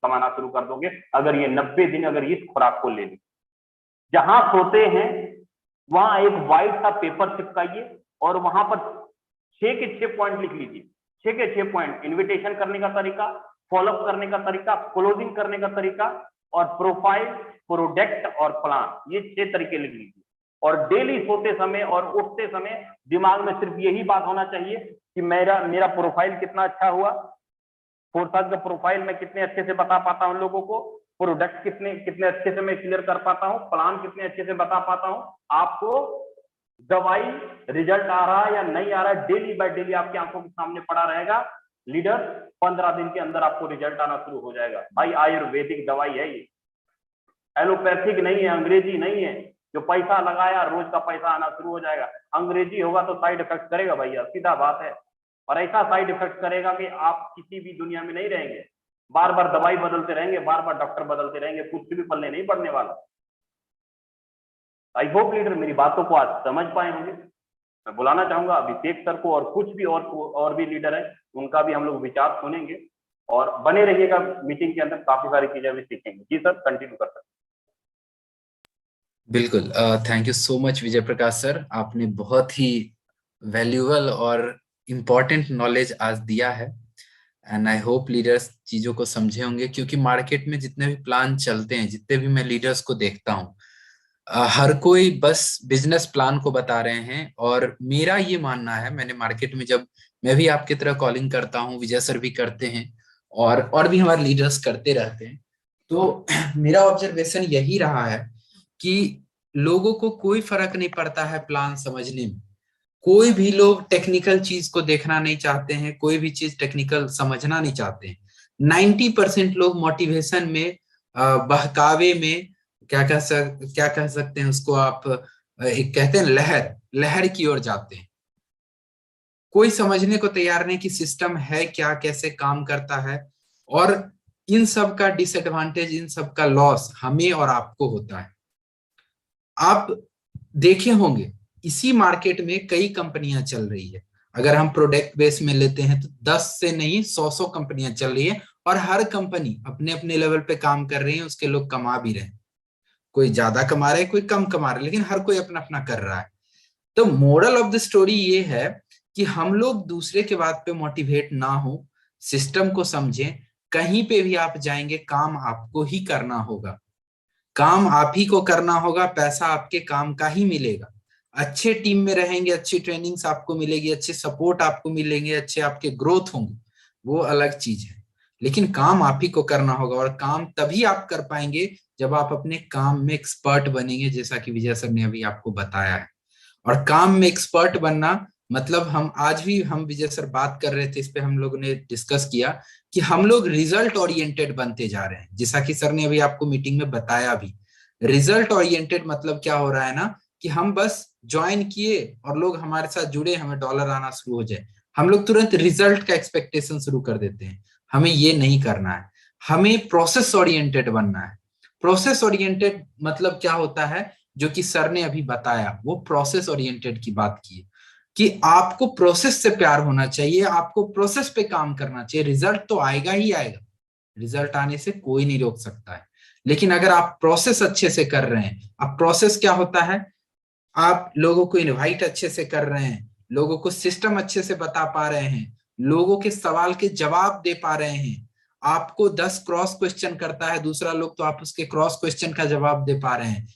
कमाना शुरू कर दोगे अगर ये 90 दिन, अगर इस खुराक को ले ली। जहां सोते हैं वहां एक व्हाइट सा पेपर चिपकाइए और वहां पर 6 के 6 पॉइंट लिख लीजिए। 6 के 6 पॉइंट, इन्विटेशन करने का तरीका, फॉलोअप करने का तरीका, क्लोजिंग करने का तरीका, और प्रोफाइल, प्रोडक्ट और प्लान, ये 6 तरीके लिख लीजिए। और डेली सोते समय और उठते समय दिमाग में सिर्फ यही बात होना चाहिए कि मेरा प्रोफाइल कितना अच्छा हुआ, फोरसाज का प्रोफाइल मैं कितने अच्छे से बता पाता हूं लोगों को, प्रोडक्ट कितने अच्छे से मैं क्लियर कर पाता हूं, प्लान कितने अच्छे से बता पाता हूं। आपको दवाई रिजल्ट आ रहा है या नहीं आ रहा है, डेली बाय डेली आपकी आंखों के सामने पड़ा रहेगा। लीडर 15 दिन के अंदर आपको रिजल्ट आना शुरू हो जाएगा। भाई आयुर्वेदिक दवाई है ये, एलोपैथिक नहीं है, अंग्रेजी नहीं है। जो पैसा लगाया रोज का पैसा आना शुरू हो जाएगा। अंग्रेजी होगा तो साइड इफेक्ट करेगा भैया, सीधा बात है। और ऐसा साइड इफेक्ट करेगा कि आप किसी भी दुनिया में नहीं रहेंगे। बार बार दवाई बदलते रहेंगे, बार बार डॉक्टर बदलते रहेंगे, कुछ भी पल्ले नहीं पड़ने वाला। आई होप लीडर मेरी बातों को आज समझ पाए होंगे। मैं बुलाना चाहूंगा अभिषेक सर को, और कुछ भी और भी लीडर है उनका भी हम लोग विचार सुनेंगे। और बने रहिएगा मीटिंग के अंदर, काफी सारी चीजें भी सीखेंगे। जी सर, कंटिन्यू कर सकते। बिल्कुल, thank you so much Vijay Prakash sir, आपने बहुत ही वैल्यूएबल और इम्पोर्टेंट नॉलेज आज दिया है। एंड आई होप लीडर्स चीजों को समझे होंगे, क्योंकि मार्केट में जितने भी प्लान चलते हैं, जितने भी मैं लीडर्स को देखता हूँ, हर कोई बस बिजनेस प्लान को बता रहे हैं। और मेरा ये मानना है, मैंने मार्केट में जब मैं भी आपकी तरह कॉलिंग करता हूँ, विजय सर भी करते हैं और भी हमारे लीडर्स करते रहते हैं, तो मेरा ऑब्जर्वेशन यही रहा है कि लोगों को कोई फर्क नहीं पड़ता है प्लान समझने में। कोई भी लोग टेक्निकल चीज को देखना नहीं चाहते हैं, कोई भी चीज टेक्निकल समझना नहीं चाहते हैं। 90% लोग मोटिवेशन में, बहकावे में, क्या कह सकते हैं उसको आप, एक कहते हैं लहर की ओर जाते हैं। कोई समझने को तैयार नहीं कि सिस्टम है क्या, कैसे काम करता है, और इन सब का डिसएडवांटेज, इन सब का लॉस हमें और आपको होता है। आप देखे होंगे इसी मार्केट में कई कंपनियां चल रही है। अगर हम प्रोडक्ट बेस में लेते हैं तो 10 से नहीं 100 कंपनियां चल रही है, और हर कंपनी अपने अपने लेवल पे काम कर रही है, उसके लोग कमा भी रहे हैं। कोई ज्यादा कमा रहे हैं, कोई कम कमा रहे हैं, लेकिन हर कोई अपना अपना कर रहा है। तो मोरल ऑफ द स्टोरी ये है कि हम लोग दूसरे के बात पे मोटिवेट ना हो, सिस्टम को समझें। कहीं पे भी आप जाएंगे काम आपको ही करना होगा। काम आप ही को करना होगा, पैसा आपके काम का ही मिलेगा। अच्छे टीम में रहेंगे, अच्छी ट्रेनिंग्स आपको मिलेगी, अच्छे सपोर्ट आपको मिलेंगे, अच्छे आपके ग्रोथ होंगे, वो अलग चीज है। लेकिन काम आप ही को करना होगा, और काम तभी आप कर पाएंगे जब आप अपने काम में एक्सपर्ट बनेंगे, जैसा कि विजय सर ने अभी आपको बताया है। और काम में एक्सपर्ट बनना मतलब, हम आज भी हम विजय सर बात कर रहे थे, इस पे हम लोगों ने डिस्कस किया कि हम लोग रिजल्ट ओरिएंटेड बनते जा रहे हैं, जैसा कि सर ने अभी आपको मीटिंग में बताया भी। रिजल्ट ओरिएंटेड मतलब क्या हो रहा है ना, कि हम बस ज्वाइन किए और लोग हमारे साथ जुड़े, हमें डॉलर आना शुरू हो जाए, हम लोग तुरंत रिजल्ट का एक्सपेक्टेशन शुरू कर देते हैं। हमें ये नहीं करना है, हमें प्रोसेस ओरिएंटेड बनना है। प्रोसेस ओरिएंटेड मतलब क्या होता है, जो कि सर ने अभी बताया, वो प्रोसेस ओरिएंटेड की बात की, कि आपको प्रोसेस से प्यार होना चाहिए, आपको प्रोसेस पे काम करना चाहिए। रिजल्ट तो आएगा ही आएगा, रिजल्ट आने से कोई नहीं रोक सकता है, लेकिन अगर आप प्रोसेस अच्छे से कर रहे हैं, अब प्रोसेस क्या होता है, आप लोगों को इनवाइट अच्छे से कर रहे हैं, लोगों को सिस्टम अच्छे से बता पा रहे हैं, लोगों के सवाल के जवाब दे पा रहे हैं। आपको 10 क्रॉस क्वेश्चन करता है दूसरा लोग, तो आप उसके क्रॉस क्वेश्चन का जवाब दे पा रहे हैं।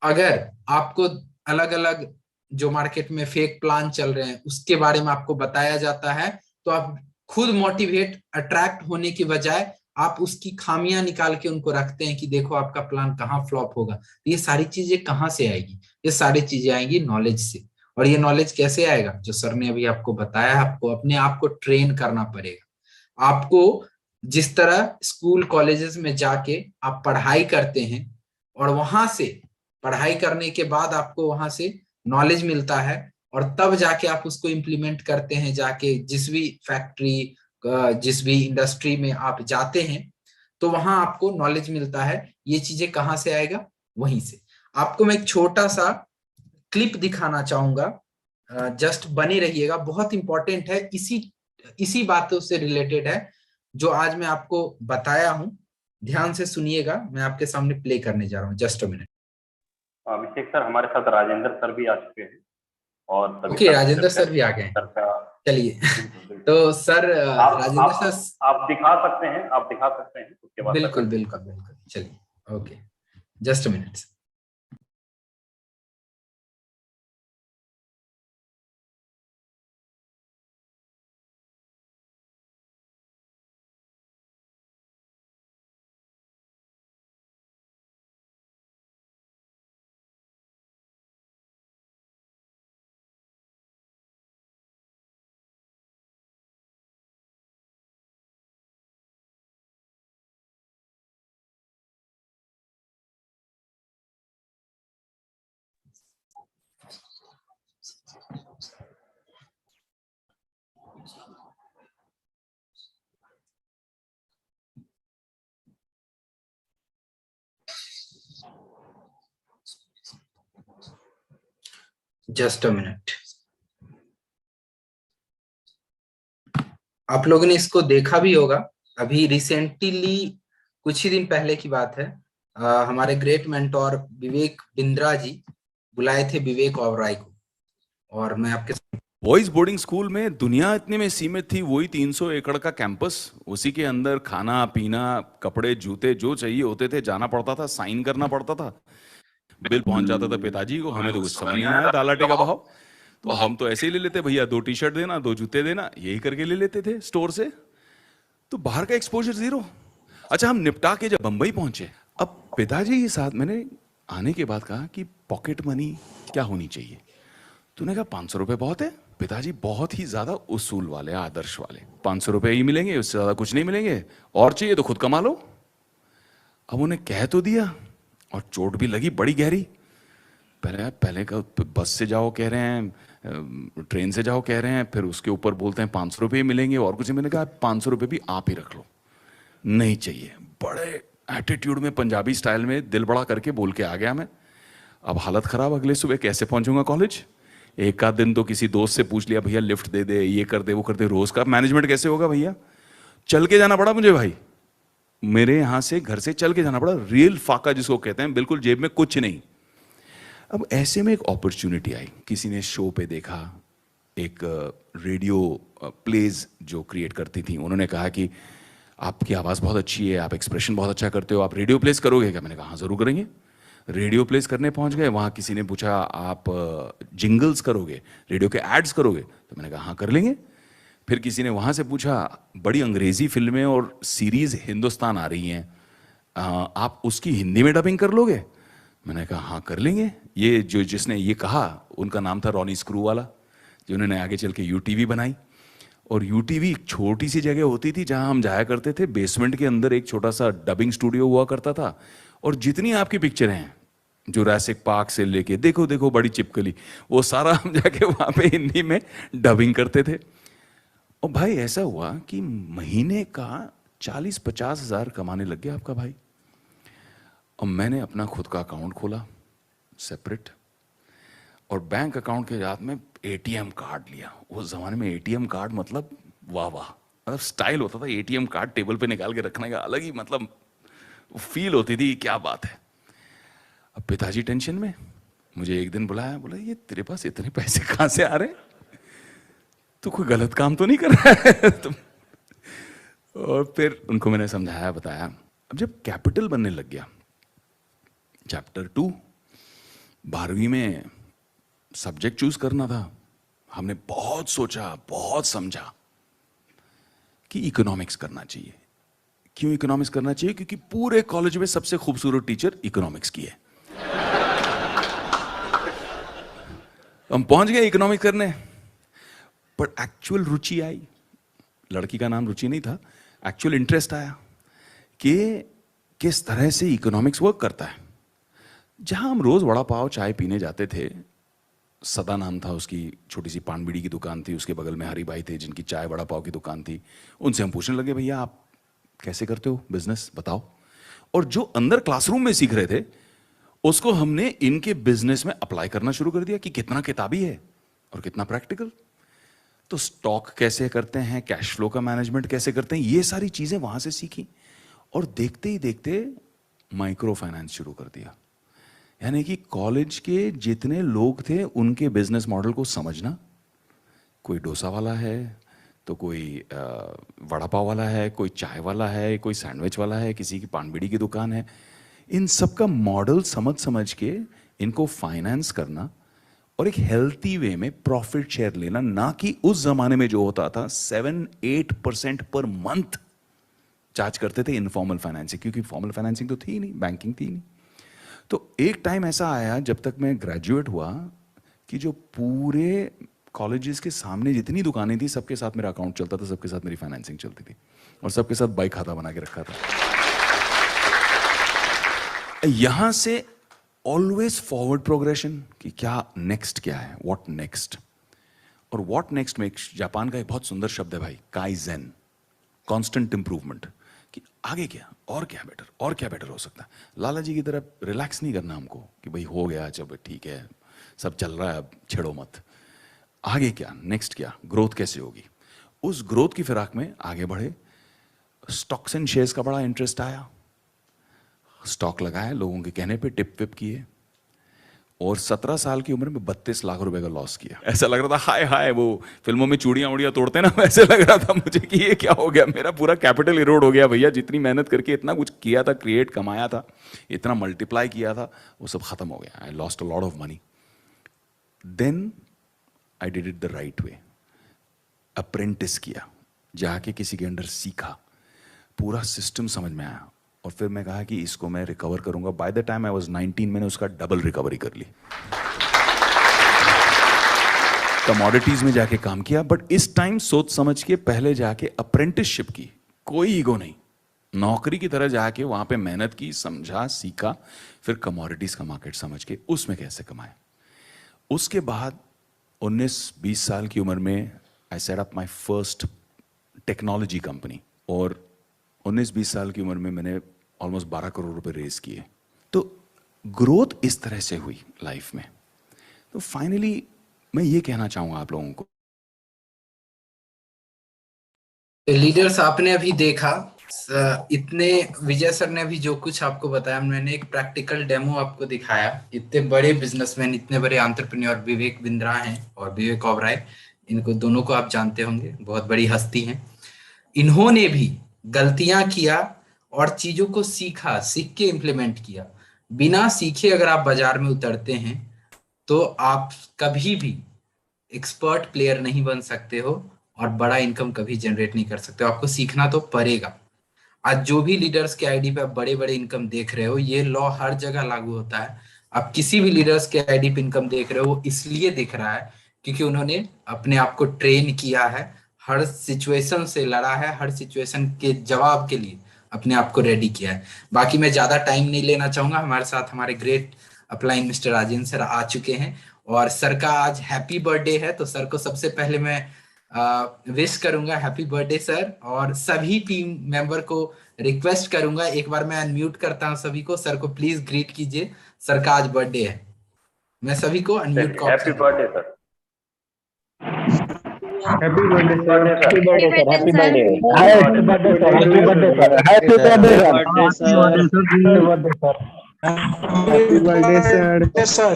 अगर आपको अलग अलग जो मार्केट में फेक प्लान चल रहे हैं उसके बारे में आपको बताया जाता है, तो आप खुद मोटिवेट अट्रैक्ट होने की बजाय आप उसकी खामियां निकाल के उनको रखते हैं कि देखो आपका प्लान कहाँ फ्लॉप होगा। तो ये सारी चीजें कहाँ से आएगी? ये सारी चीजें आएंगी नॉलेज से। और ये नॉलेज कैसे आएगा? जो सर ने अभी आपको बताया, आपको अपने आप को ट्रेन करना पड़ेगा। आपको जिस तरह स्कूल कॉलेजेस में जाके आप पढ़ाई करते हैं, और वहां से पढ़ाई करने के बाद आपको वहां से नॉलेज मिलता है, और तब जाके आप उसको इम्प्लीमेंट करते हैं, जाके जिस भी फैक्ट्री, जिस भी इंडस्ट्री में आप जाते हैं, तो वहां आपको नॉलेज मिलता है। ये चीजें कहाँ से आएगा? वहीं से। आपको मैं एक छोटा सा क्लिप दिखाना चाहूंगा, जस्ट बने रहिएगा, बहुत इंपॉर्टेंट है, इसी इसी बातों से रिलेटेड है जो आज मैं आपको बताया हूं। ध्यान से सुनिएगा, मैं आपके सामने प्ले करने जा रहा हूँ, just a minute. Abhishek sir, हमारे साथ राजेंद्र सर भी आ चुके हैं और सभी ओके, राजेंद्र पार्टिसिपेंट सर भी आ गए हैं। सर का। चलिए बिल्कुल बिल्कुल। तो सर, आप राजेंद्र सर। आप दिखा सकते हैं, आप दिखा सकते हैं, उसके बाद सर बिल्कुल कंटिन्यू बिल्कुल करते हैं। बिल्कुल, चलिए, okay, just a minute. Just a minute. आप लोगों ने इसको देखा भी होगा, अभी रिसेंटली कुछ ही दिन पहले की बात है। हमारे ग्रेट मेंटोर विवेक बिंद्रा जी बुलाए थे विवेक ओबराय को, और मैं आपके बॉयज बोर्डिंग स्कूल में दुनिया इतने में सीमित थी, वही 300 एकड़ का कैंपस, उसी के अंदर खाना पीना कपड़े जूते जो चाहिए होते थे, जाना पड़ता था, साइन करना पड़ता था, बिल पहुंच जाता था पिताजी को, हमें तो कुछ समझ नहीं आया दालाटे का भाव, तो हम तो ऐसे ही ले लेते, भैया 2 टी-शर्ट देना 2 जूते देना, यही करके ले लेते थे स्टोर से। तो बाहर का एक्सपोजर जीरो। अच्छा, हम निपटा के जब बंबई पहुंचे, अब पिताजी के साथ मैंने आने के बाद कहा कि पॉकेट मनी क्या होनी चाहिए। तूने कहा 500 रुपए बहुत है। पिताजी बहुत ही ज्यादा उसूल वाले, आदर्श वाले, 500 रुपए ही मिलेंगे, उससे ज्यादा कुछ नहीं मिलेंगे, और चाहिए तो खुद कमा लो। अब उन्हें कह तो दिया, और चोट भी लगी बड़ी गहरी। पहले का बस से जाओ कह रहे हैं, ट्रेन से जाओ कह रहे हैं, फिर उसके ऊपर बोलते हैं 500 रुपये मिलेंगे और कुछ। मैंने कहा 500 रुपये भी आप ही रख लो, नहीं चाहिए। बड़े एटीट्यूड में पंजाबी स्टाइल में दिल बड़ा करके बोल के आ गया मैं। अब हालत खराब, अगले सुबह कैसे पहुंचूंगा कॉलेज। एक आध दिन तो किसी दोस्त से पूछ लिया, भैया लिफ्ट दे दे, ये कर दे वो कर दे, रोज का मैनेजमेंट कैसे होगा भैया। चल के जाना पड़ा मुझे भाई, मेरे यहां से घर से चल के जाना पड़ा, रियल फाका जिसको कहते हैं, बिल्कुल जेब में कुछ नहीं। अब ऐसे में एक अपॉर्चुनिटी आई, किसी ने शो पे देखा, एक रेडियो प्लेज जो क्रिएट करती थी, उन्होंने कहा कि आपकी आवाज़ बहुत अच्छी है, आप एक्सप्रेशन बहुत अच्छा करते हो, आप रेडियो प्लेस करोगे क्या? मैंने कहा हाँ ज़रूर करेंगे। रेडियो प्लेस करने पहुंच गए, वहाँ किसी ने पूछा आप जिंगल्स करोगे, रेडियो के एड्स करोगे? तो मैंने कहा हाँ कर लेंगे। फिर किसी ने वहाँ से पूछा बड़ी अंग्रेज़ी फिल्में और सीरीज़ हिंदुस्तान आ रही हैं, आप उसकी हिंदी में डबिंग कर लोगे? मैंने कहा हाँ कर लेंगे। ये जो जिसने ये कहा उनका नाम था रॉनी स्क्रू वाला, जिन्होंने आगे चल के यूटीवी बनाई। और यूटीवी एक छोटी सी जगह होती थी जहां हम जाया करते थे, बेसमेंट के अंदर एक छोटा सा डबिंग स्टूडियो हुआ करता था, और जितनी आपकी पिक्चरें हैं जुरासिक पार्क से लेके देखो देखो बड़ी चिपकली, वो सारा हम जाके वहां पे हिंदी में डबिंग करते थे। और भाई ऐसा हुआ कि महीने का 40-50 हजार कमाने लग गया आपका भाई। और मैंने अपना खुद का अकाउंट खोला सेपरेट, और बैंक अकाउंट के साथ में एटीएम कार्ड लिया। उस जमाने में एटीएम कार्ड मतलब वाह वाह, मतलब स्टाइल होता था। एटीएम कार्ड टेबल पे निकाल के रखने का अलग ही मतलब फील होती थी, क्या बात है। अब पिताजी टेंशन में, मुझे एक दिन बुलाया, बोला ये तेरे पास इतने पैसे कहाँ से आ रहे हैं, तू कोई गलत काम तो नहीं कर रहा है तुम? और फिर उनको मैंने समझाया बताया। अब जब कैपिटल बनने लग गया, चैप्टर 2 12वीं में सब्जेक्ट चूज करना था, हमने बहुत सोचा बहुत समझा कि इकोनॉमिक्स करना चाहिए। क्यों इकोनॉमिक्स करना चाहिए? क्योंकि पूरे कॉलेज में सबसे खूबसूरत टीचर इकोनॉमिक्स की है। हम पहुंच गए इकोनॉमिक्स करने, पर एक्चुअल रुचि आई, लड़की का नाम रुचि नहीं था, एक्चुअल इंटरेस्ट आया कि किस तरह से इकोनॉमिक्स वर्क करता है। जहां हम रोज वड़ा पाव चाय पीने जाते थे, सदा नाम था उसकी, छोटी सी पान बीड़ी की दुकान थी, उसके बगल में हरी भाई थे जिनकी चाय वड़ा पाव की दुकान थी। उनसे हम पूछने लगे भैया आप कैसे करते हो बिजनेस बताओ। और जो अंदर क्लासरूम में सीख रहे थे उसको हमने इनके बिजनेस में अप्लाई करना शुरू कर दिया कि कितना किताबी है और कितना प्रैक्टिकल। तो स्टॉक कैसे करते हैं, कैश फ्लो का मैनेजमेंट कैसे करते हैं, ये सारी चीजें वहां से सीखी। और देखते ही देखते माइक्रो फाइनेंस शुरू कर दिया। यानी कि कॉलेज के जितने लोग थे उनके बिजनेस मॉडल को समझना। कोई डोसा वाला है, तो कोई वड़ा पाव वाला है, कोई चाय वाला है, कोई सैंडविच वाला है, किसी की पान बीड़ी की दुकान है। इन सब का मॉडल समझ समझ के इनको फाइनेंस करना और एक हेल्थी वे में प्रॉफिट शेयर लेना, ना कि उस जमाने में जो होता था 7-8% पर मंथ चार्ज करते थे इनफॉर्मल फाइनेंसिंग, क्योंकि फॉर्मल फाइनेंसिंग तो थी नहीं, बैंकिंग थी नहीं। तो एक टाइम ऐसा आया जब तक मैं ग्रेजुएट हुआ कि जो पूरे कॉलेजेस के सामने जितनी दुकानें थी सबके साथ मेरा अकाउंट चलता था, सबके साथ मेरी फाइनेंसिंग चलती थी, और सबके साथ बाइक खाता बना के रखा था। यहां से ऑलवेज फॉरवर्ड प्रोग्रेशन कि क्या नेक्स्ट, क्या है व्हाट नेक्स्ट। और व्हाट नेक्स्ट में जापान का एक बहुत सुंदर शब्द है भाई, काइजेन, कांस्टेंट इंप्रूवमेंट, कि आगे क्या और क्या बेटर और क्या बेटर हो सकता है। लाला जी की तरह रिलैक्स नहीं करना हमको कि भाई हो गया चलो ठीक है सब चल रहा है अब छेड़ो मत, आगे क्या, नेक्स्ट क्या, ग्रोथ कैसे होगी। उस ग्रोथ की फिराक में आगे बढ़े। स्टॉक्स एंड शेयर्स का बड़ा इंटरेस्ट आया, स्टॉक लगाए, लोगों के कहने पे टिप विप किए, और 17 साल की उम्र में 32 लाख रुपए का लॉस किया। ऐसा लग रहा था हाय हाय, वो फिल्मों में चूड़ियां उड़ियां तोड़ते ना, वैसे लग रहा था मुझे कि ये क्या हो गया, मेरा पूरा कैपिटल इरोड हो गया भैया। जितनी मेहनत करके इतना कुछ किया था, क्रिएट कमाया था, इतना मल्टीप्लाई किया था, वो सब खत्म हो गया। I lost a lot of money. Then I did it the right way, apprentice किया, जाके किसी के अंडर सीखा, पूरा सिस्टम समझ में आया, और फिर मैं कहा कि इसको मैं रिकवर करूंगा। By the time I was 19 मैंने उसका डबल रिकवरी कर ली। कमोडिटीज में जाके काम किया, बट इस टाइम सोच समझ के पहले जाके अप्रेंटिसशिप की, कोई ईगो नहीं, नौकरी की तरह जाके वहां पे मेहनत की, समझा, सीखा, फिर कमोडिटीज का मार्केट समझ के उसमें कैसे कमाए। उसके बाद 19-20 साल की उम्र में I set up my first technology company, और 19-20 साल की उम्र में मैंने ऑलमोस्ट 12 करोड़ रुपए रेज किए। तो ग्रोथ इस तरह से हुई लाइफ में। तो फाइनली मैं ये कहना चाहूंगा आप लोगों को, लीडर्स आपने अभी देखा, इतने विजय सर ने अभी जो कुछ आपको बताया, मैंने एक प्रैक्टिकल डेमो आपको दिखाया। इतने बड़े बिजनेसमैन, इतने बड़े एंटरप्रेन्योर विवेक बिंद्रा हैं और विवेक ओबराय, इनको दोनों को आप जानते होंगे, बहुत बड़ी हस्ती हैं। इन्होंने भी गलतियां किया और चीजों को सीखा, सीख के इम्प्लीमेंट किया। बिना सीखे अगर आप बाजार में उतरते हैं तो आप कभी भी एक्सपर्ट प्लेयर नहीं बन सकते हो और बड़ा इनकम कभी जनरेट नहीं कर सकते हो। आपको सीखना तो पड़ेगा। आज जो भी लीडर्स के आईडी पे आप बड़े बड़े इनकम देख रहे हो, ये लॉ हर जगह लागू होता है। आप किसी भी लीडर्स के आईडी पे इनकम देख रहे हो, वो इसलिए दिख रहा है क्योंकि उन्होंने अपने आप को ट्रेन किया है, हर सिचुएशन से लड़ा है, हर सिचुएशन के जवाब के लिए अपने आप को रेडी किया है। बाकी मैं ज्यादा टाइम नहीं लेना चाहूंगा। हमारे साथ हमारे great upline mister Rajendra sir आ चुके हैं और सर का आज हैप्पी बर्थडे है, तो सर को सबसे पहले मैं विश करूंगा हैप्पी बर्थडे सर। और सभी टीम मेंबर को रिक्वेस्ट करूंगा, एक बार मैं अनम्यूट करता हूं सभी को, सर को प्लीज ग्रीट कीजिए, सर का आज बर्थडे है। मैं सभी को अनम्यूट का happy option birthday sir. Happy birthday sir. Happy birthday sir. Happy birthday happy birthday sir. Happy birthday sir. Happy birthday sir.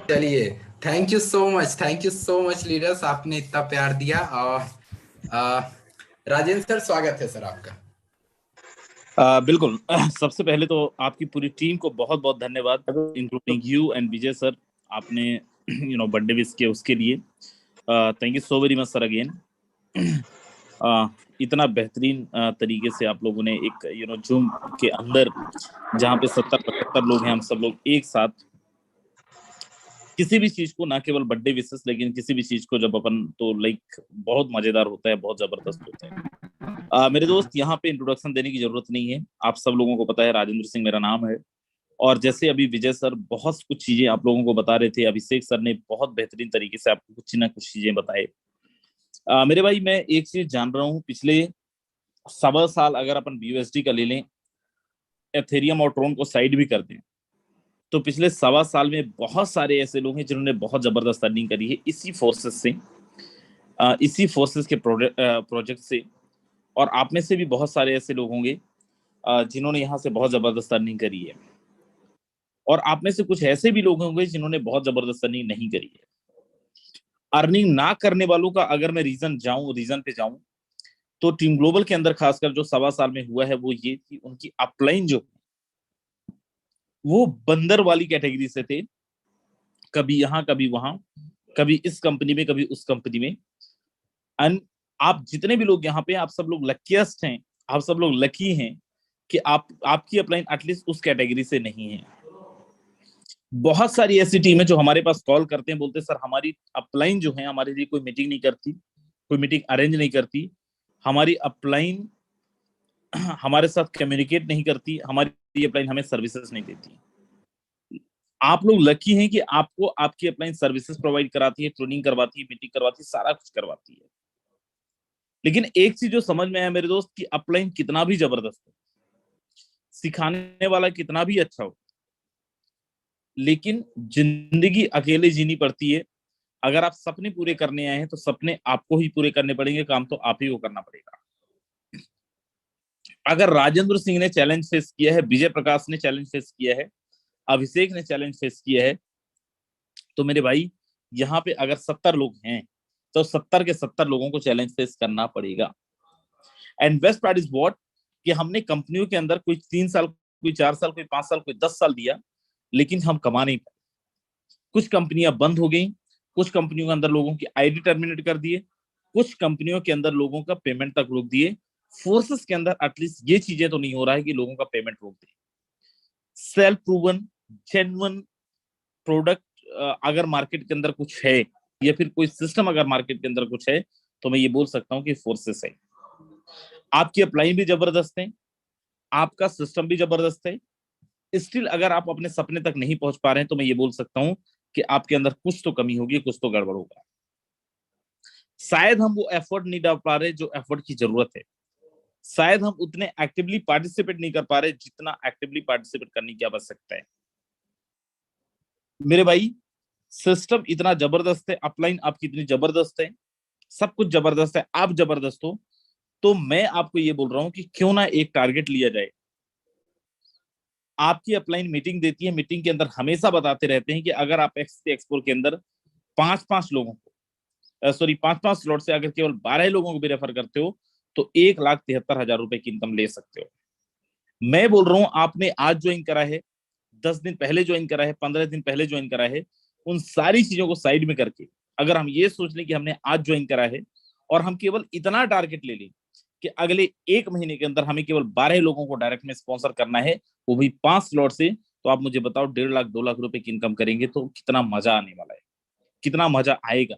चलिए, thank you so much leaders, आपने इतना प्यार दिया। और राजेंद्र सर, स्वागत है सर आपका। बिल्कुल। सबसे पहले तो आपकी पूरी टीम को बहुत बहुत धन्यवाद, including you and Vijay sir. आपने बर्थडे विश किया उसके लिए thank you so very much sir again. इतना बेहतरीन तरीके से आप लोगों ने एक जूम के अंदर जहाँ पे 70-75 लोग हैं, हम सब लोग एक साथ किसी भी चीज को, ना केवल बर्थडे विशेष लेकिन किसी भी चीज को जब अपन तो बहुत मजेदार होता है, बहुत जबरदस्त होता है। मेरे दोस्त, यहाँ पे इंट्रोडक्शन देने की जरूरत नहीं है, आप सब लोगों को पता है राजेंद्र सिंह मेरा नाम है। और जैसे अभी विजय सर बहुत कुछ चीजें आप लोगों को बता रहे थे, अभिषेक सर ने बहुत बेहतरीन तरीके से आपको कुछ ना कुछ चीजें बताए। मेरे भाई, मैं एक चीज जान रहा हूँ, पिछले 1.25 साल अगर अपन BUSD का ले लें, एथेरियम और ट्रोन को साइड भी कर दें, तो पिछले 1.25 साल में बहुत सारे ऐसे लोग हैं जिन्होंने बहुत जबरदस्त अर्निंग करी है इसी फोर्सेस से, इसी फोर्सेस के प्रोजेक्ट से। और आप में से भी बहुत सारे ऐसे लोग होंगे जिन्होंने यहाँ से बहुत जबरदस्त अर्निंग करी है, और आप में से कुछ ऐसे भी लोग होंगे जिन्होंने बहुत जबरदस्त अर्निंग नहीं करी है। अर्निंग ना करने वालों का अगर मैं रीजन पे जाऊं तो टीम ग्लोबल के अंदर खासकर जो 1.25 साल में हुआ है वो ये कि उनकी अपलाइन जो वो बंदर वाली कैटेगरी से थे, कभी यहाँ कभी वहां, कभी इस कंपनी में कभी उस कंपनी में। एंड आप जितने भी लोग यहाँ पे, आप सब लोग लकीस्ट हैं, आप सब लोग लकी हैं कि आपकी अपलाइन एटलीस्ट उस कैटेगरी से नहीं है। बहुत सारी ऐसी टीम है जो हमारे पास कॉल करते हैं, बोलते सर हमारी अपलाइन जो है हमारे लिए कोई मीटिंग नहीं करती, कोई मीटिंग अरेंज नहीं करती, हमारी अपलाइन हमारे साथ कम्युनिकेट नहीं करती, हमारी अपलाइन हमें सर्विसेज नहीं देती। आप लोग लकी हैं कि आपको आपकी अपलाइन सर्विसेज प्रोवाइड कराती है, ट्रेनिंग करवाती है, मीटिंग करवाती है, सारा कुछ करवाती है। लेकिन एक चीज जो समझ में आया मेरे दोस्त, कि अपलाइन कितना भी जबरदस्त हो, सिखाने वाला कितना भी अच्छा हो, लेकिन जिंदगी अकेले जीनी पड़ती है। अगर आप सपने पूरे करने आए हैं तो सपने आपको ही पूरे करने पड़ेंगे, काम तो आप ही को करना पड़ेगा। अगर राजेंद्र सिंह ने चैलेंज फेस किया है, विजय प्रकाश ने चैलेंज फेस किया है, अभिषेक ने चैलेंज फेस किया है, तो मेरे भाई यहाँ पे अगर 70 लोग हैं तो 70 के 70 लोगों को चैलेंज फेस करना पड़ेगा। And best part is what, कि हमने कंपनियों के अंदर कोई 3 साल, कोई 4 साल, कोई 5 साल, कोई 10 साल दिया, लेकिन हम कमा नहीं पाए। कुछ कंपनियां बंद हो गई, कुछ कंपनियों के अंदर लोगों की आईडी टर्मिनेट कर दिए, कुछ कंपनियों के अंदर लोगों का पेमेंट तक रोक दिए। फोर्सेस के अंदर एटलीस्ट ये चीजें तो नहीं हो रहा है कि लोगों का पेमेंट रोक दे। सेल्फ प्रूवन जेन्युइन प्रोडक्ट अगर मार्केट के अंदर कुछ है, या फिर कोई सिस्टम अगर मार्केट के अंदर कुछ है, तो मैं ये बोल सकता हूँ कि फोर्सेस है। आपकी अपलाइन भी जबरदस्त है, आपका सिस्टम भी जबरदस्त है। स्टिल अगर आप अपने सपने तक नहीं पहुंच पा रहे हैं, तो मैं ये बोल सकता हूं कि आपके अंदर कुछ तो कमी होगी, कुछ तो गड़बड़ होगा। शायद हम वो एफर्ट नहीं डाल पा रहे जो एफर्ट की जरूरत है, शायद हम उतने एक्टिवली पार्टिसिपेट नहीं कर पा रहे जितना एक्टिवली पार्टिसिपेट करने की आवश्यकता है। मेरे भाई, सिस्टम इतना जबरदस्त है, अपलाइन आपकी इतनी जबरदस्त है, सब कुछ जबरदस्त है, आप जबरदस्त हो, तो मैं आपको ये बोल रहा हूं कि क्यों ना एक टारगेट लिया जाए। आपकी अपलाइन मीटिंग देती है, मीटिंग के अंदर हमेशा बताते रहते हैं कि अगर आप एक्सपो के अंदर 5-5 लोगों को 5-5 स्लॉट से अगर केवल 12 लोगों को भी रेफर करते हो, तो 1,73,000 रुपए की इनकम ले सकते हो। मैं बोल रहा हूं आपने आज ज्वाइन करा है, 10 दिन पहले ज्वाइन करा है, 15 दिन पहले ज्वाइन करा है, उन सारी चीजों को साइड में करके अगर हम ये सोच लें कि हमने आज ज्वाइन करा है और हम केवल इतना टारगेट ले लें कि अगले 1 महीने के अंदर हमें केवल 12 लोगों को डायरेक्ट में स्पॉन्सर करना है, वो भी 5 स्लॉट से, तो आप मुझे बताओ 1.5 लाख 2 लाख रुपए की इनकम करेंगे तो कितना मजा आने वाला है, कितना मजा आएगा,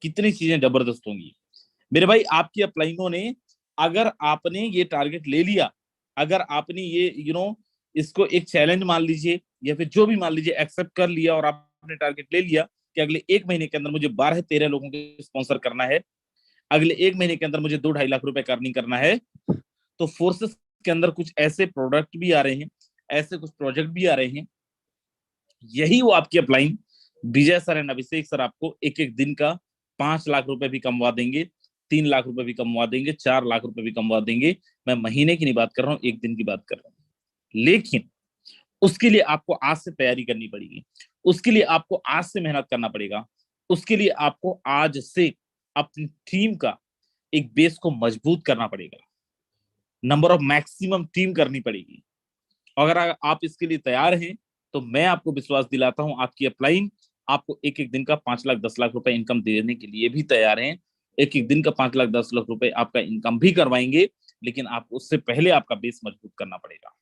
कितनी चीजें जबरदस्त होंगी। मेरे भाई आपकी अपलाइनों ने, अगर आपने ये टारगेट ले लिया, अगर आपने ये इसको एक चैलेंज मान लीजिए या फिर जो भी मान लीजिए एक्सेप्ट कर लिया और आपने टारगेट ले लिया कि अगले 1 महीने के अंदर मुझे 12-13 लोगों को स्पॉन्सर करना है, अगले 1 महीने के अंदर मुझे 2-2.5 लाख रुपए का अर्निंग करना है, तो फोर्सेस के अंदर कुछ ऐसे प्रोडक्ट भी आ रहे हैं, ऐसे कुछ प्रोजेक्ट भी आ रहे हैं, यही वो आपकी upline Vijay sir and Abhishek sir आपको एक एक दिन का 5 लाख रुपए भी कमवा देंगे, 3 लाख रुपए भी कमवा देंगे, 4 लाख रुपए भी कमवा देंगे। मैं महीने की नहीं बात कर रहा हूँ, एक दिन की बात कर रहा हूँ। लेकिन उसके लिए आपको आज से तैयारी करनी पड़ेगी, उसके लिए आपको आज से मेहनत करना पड़ेगा, उसके लिए आपको आज से अपनी टीम का एक बेस को मजबूत करना पड़ेगा, नंबर ऑफ मैक्सिमम टीम करनी पड़ेगी। अगर आप इसके लिए तैयार हैं तो मैं आपको विश्वास दिलाता हूं आपकी अपलाइन आपको एक एक दिन का 5 लाख 10 लाख रुपए इनकम देने के लिए भी तैयार हैं। एक एक दिन का 5 लाख 10 लाख रुपए आपका इनकम भी करवाएंगे, लेकिन आपको उससे पहले आपका बेस मजबूत करना पड़ेगा।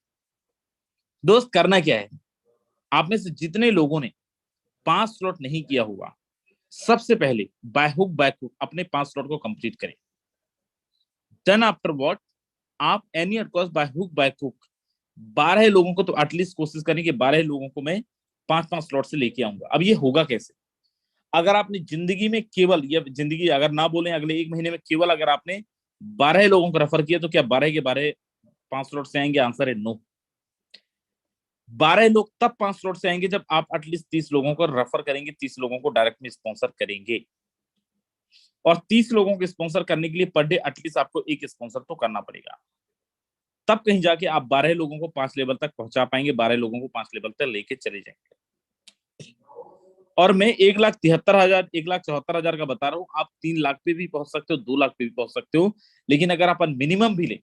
दोस्त करना क्या है, आप में से जितने लोगों ने 5 स्लॉट नहीं किया होगा, सबसे पहले बाय हुक बाय हुक अपने 5 स्लॉट को कंप्लीट करें। देन आफ्टर व्हाट आप any at cost by hook by hook 12 लोगों को तो एटलीस्ट कोशिश करें कि 12 लोगों को मैं 5-5 स्लॉट से लेके आऊंगा। अब ये होगा कैसे, अगर आपने जिंदगी में केवल, या जिंदगी अगर ना बोलें अगले 1 महीने में केवल अगर आपने 12 लोगों को रेफर किया तो क्या 12 के 12 5 स्लॉट से आएंगे? आंसर है नो। 12 लोग तब 5 स्लॉट से आएंगे जब आप एटलीस्ट 30 लोगों को रेफर करेंगे, 30 लोगों को डायरेक्ट में स्पॉन्सर करेंगे। और 30 लोगों को स्पॉन्सर करने के लिए पर डे एटलीस्ट आपको एक स्पॉन्सर तो करना पड़ेगा, तब कहीं जाके आप 12 लोगों को 5 लेवल तक पहुंचा पाएंगे, 12 लोगों को 5 लेवल तक लेके चले जाएंगे। और मैं 1,73,000 1,74,000 का बता रहा हूँ, आप 3 लाख पे भी पहुंच सकते हो, 2 लाख पे भी पहुंच सकते हो। लेकिन अगर अपन मिनिमम भी ले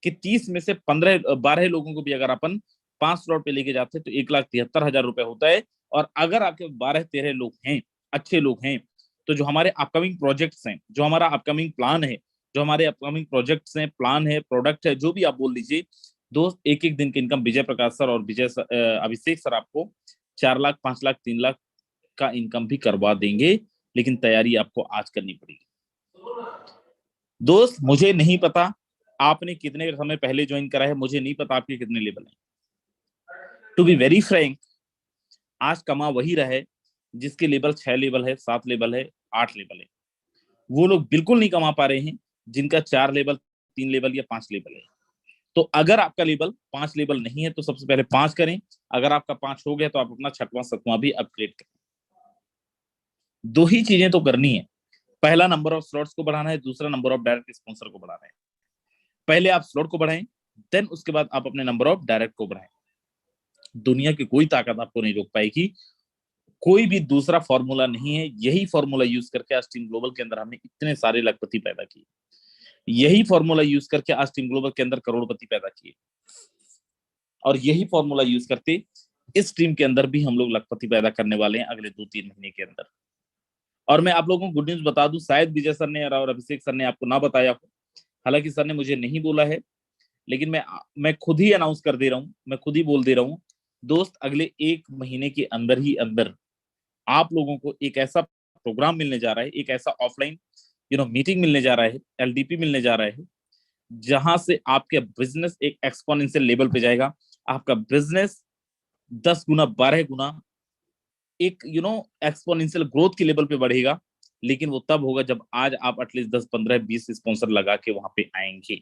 कि 30 में से 12 लोगों को भी अगर अपन 5 स्लॉट पे लेके जाते हैं तो 1,73,000 रुपए होता है। और अगर आपके 12-13 लोग हैं, अच्छे लोग हैं, तो जो हमारे अपकमिंग प्रोजेक्ट्स हैं, जो हमारा अपकमिंग प्लान है, जो हमारे अपकमिंग प्रोजेक्ट्स हैं, प्लान है, प्रोडक्ट है, जो भी आप बोल दीजिए दोस्त, एक एक दिन की इनकम विजय प्रकाश सर और अभिषेक सर आपको 4 लाख 5 लाख 3 लाख का इनकम भी करवा देंगे। लेकिन तैयारी आपको आज करनी पड़ेगी दोस्त। मुझे नहीं पता आपने कितने समय पहले ज्वाइन करा है, मुझे नहीं पता आपके कितने लेवल हैं। टू बी वेरी फ्रैंक, आज कमा वही रहा है जिसके लेवल 6 लेवल है, 7 लेवल है, 8 लेवल है। वो लोग बिल्कुल नहीं कमा पा रहे हैं जिनका 4 लेवल, 3 लेवल या 5 लेवल है। तो अगर आपका लेवल 5 लेवल नहीं है तो सबसे पहले 5 करें, अगर आपका 5 हो गया तो आप अपना 6वां 7वां भी अपग्रेड करें। 2 ही चीजें तो करनी है, पहला नंबर ऑफ स्लॉट्स को बढ़ाना है, दूसरा नंबर ऑफ डायरेक्ट स्पॉन्सर को बढ़ाना है। पहले आप स्लॉट को बढ़ाएं, देन उसके बाद आप अपने नंबर ऑफ डायरेक्ट को बढ़ाएं। दुनिया की कोई ताकत आपको नहीं रोक पाएगी, कोई भी दूसरा फॉर्मूला नहीं है। यही फॉर्मूला यूज करके आज टीम ग्लोबल के अंदर हमने इतने सारे लखपति पैदा किए, यही फॉर्मूला यूज करके आज टीम ग्लोबल के अंदर करोड़पति पैदा किए, और यही फॉर्मूला यूज करते इस टीम के अंदर भी हम लोग लखपति पैदा करने वाले हैं अगले 2-3 महीने के अंदर। और मैं आप लोगों को गुड न्यूज बता दूं, शायद विजय सर ने और अभिषेक सर ने आपको ना बताया हो, हालांकि सर ने मुझे नहीं बोला है, लेकिन मैं खुद ही अनाउंस कर दे रहा हूं, मैं खुद ही बोल दे रहा हूं दोस्त, अगले 1 महीने के अंदर ही अंदर आप लोगों को एक ऐसा प्रोग्राम मिलने जा रहा है, एक ऐसा ऑफलाइन मीटिंग मिलने जा रहा है, LDP मिलने जा रहा है, जहां से आपके बिजनेस एक एक्सपोनेंशियल लेवल पे जाएगा। आपका बिजनेस 10 गुना 12 गुना एक एक्सपोनेंशियल ग्रोथ के लेवल पे बढ़ेगा। लेकिन वो तब होगा जब आज आप एटलीस्ट 10 15 20 स्पॉन्सर लगा के वहां पे आएंगे।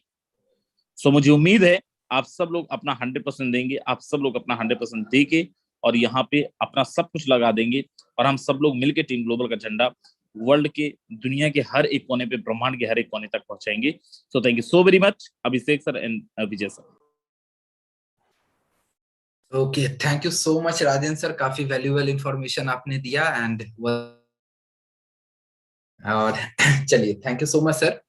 सो मुझे उम्मीद है आप सब लोग अपना 100% देंगे, आप सब लोग अपना 100% दे के और यहाँ पे अपना सब कुछ लगा देंगे, और हम सब लोग मिलके टीम ग्लोबल का झंडा वर्ल्ड के, दुनिया के हर एक कोने पे, ब्रह्मांड के हर एक कोने तक पहुंचाएंगे। So thank you so very much Abhishek sir and Vijay sir. Okay, thank you so much Rajendra sir, काफी वैल्यूएबल इंफॉर्मेशन आपने दिया और चलिए thank you so much sir.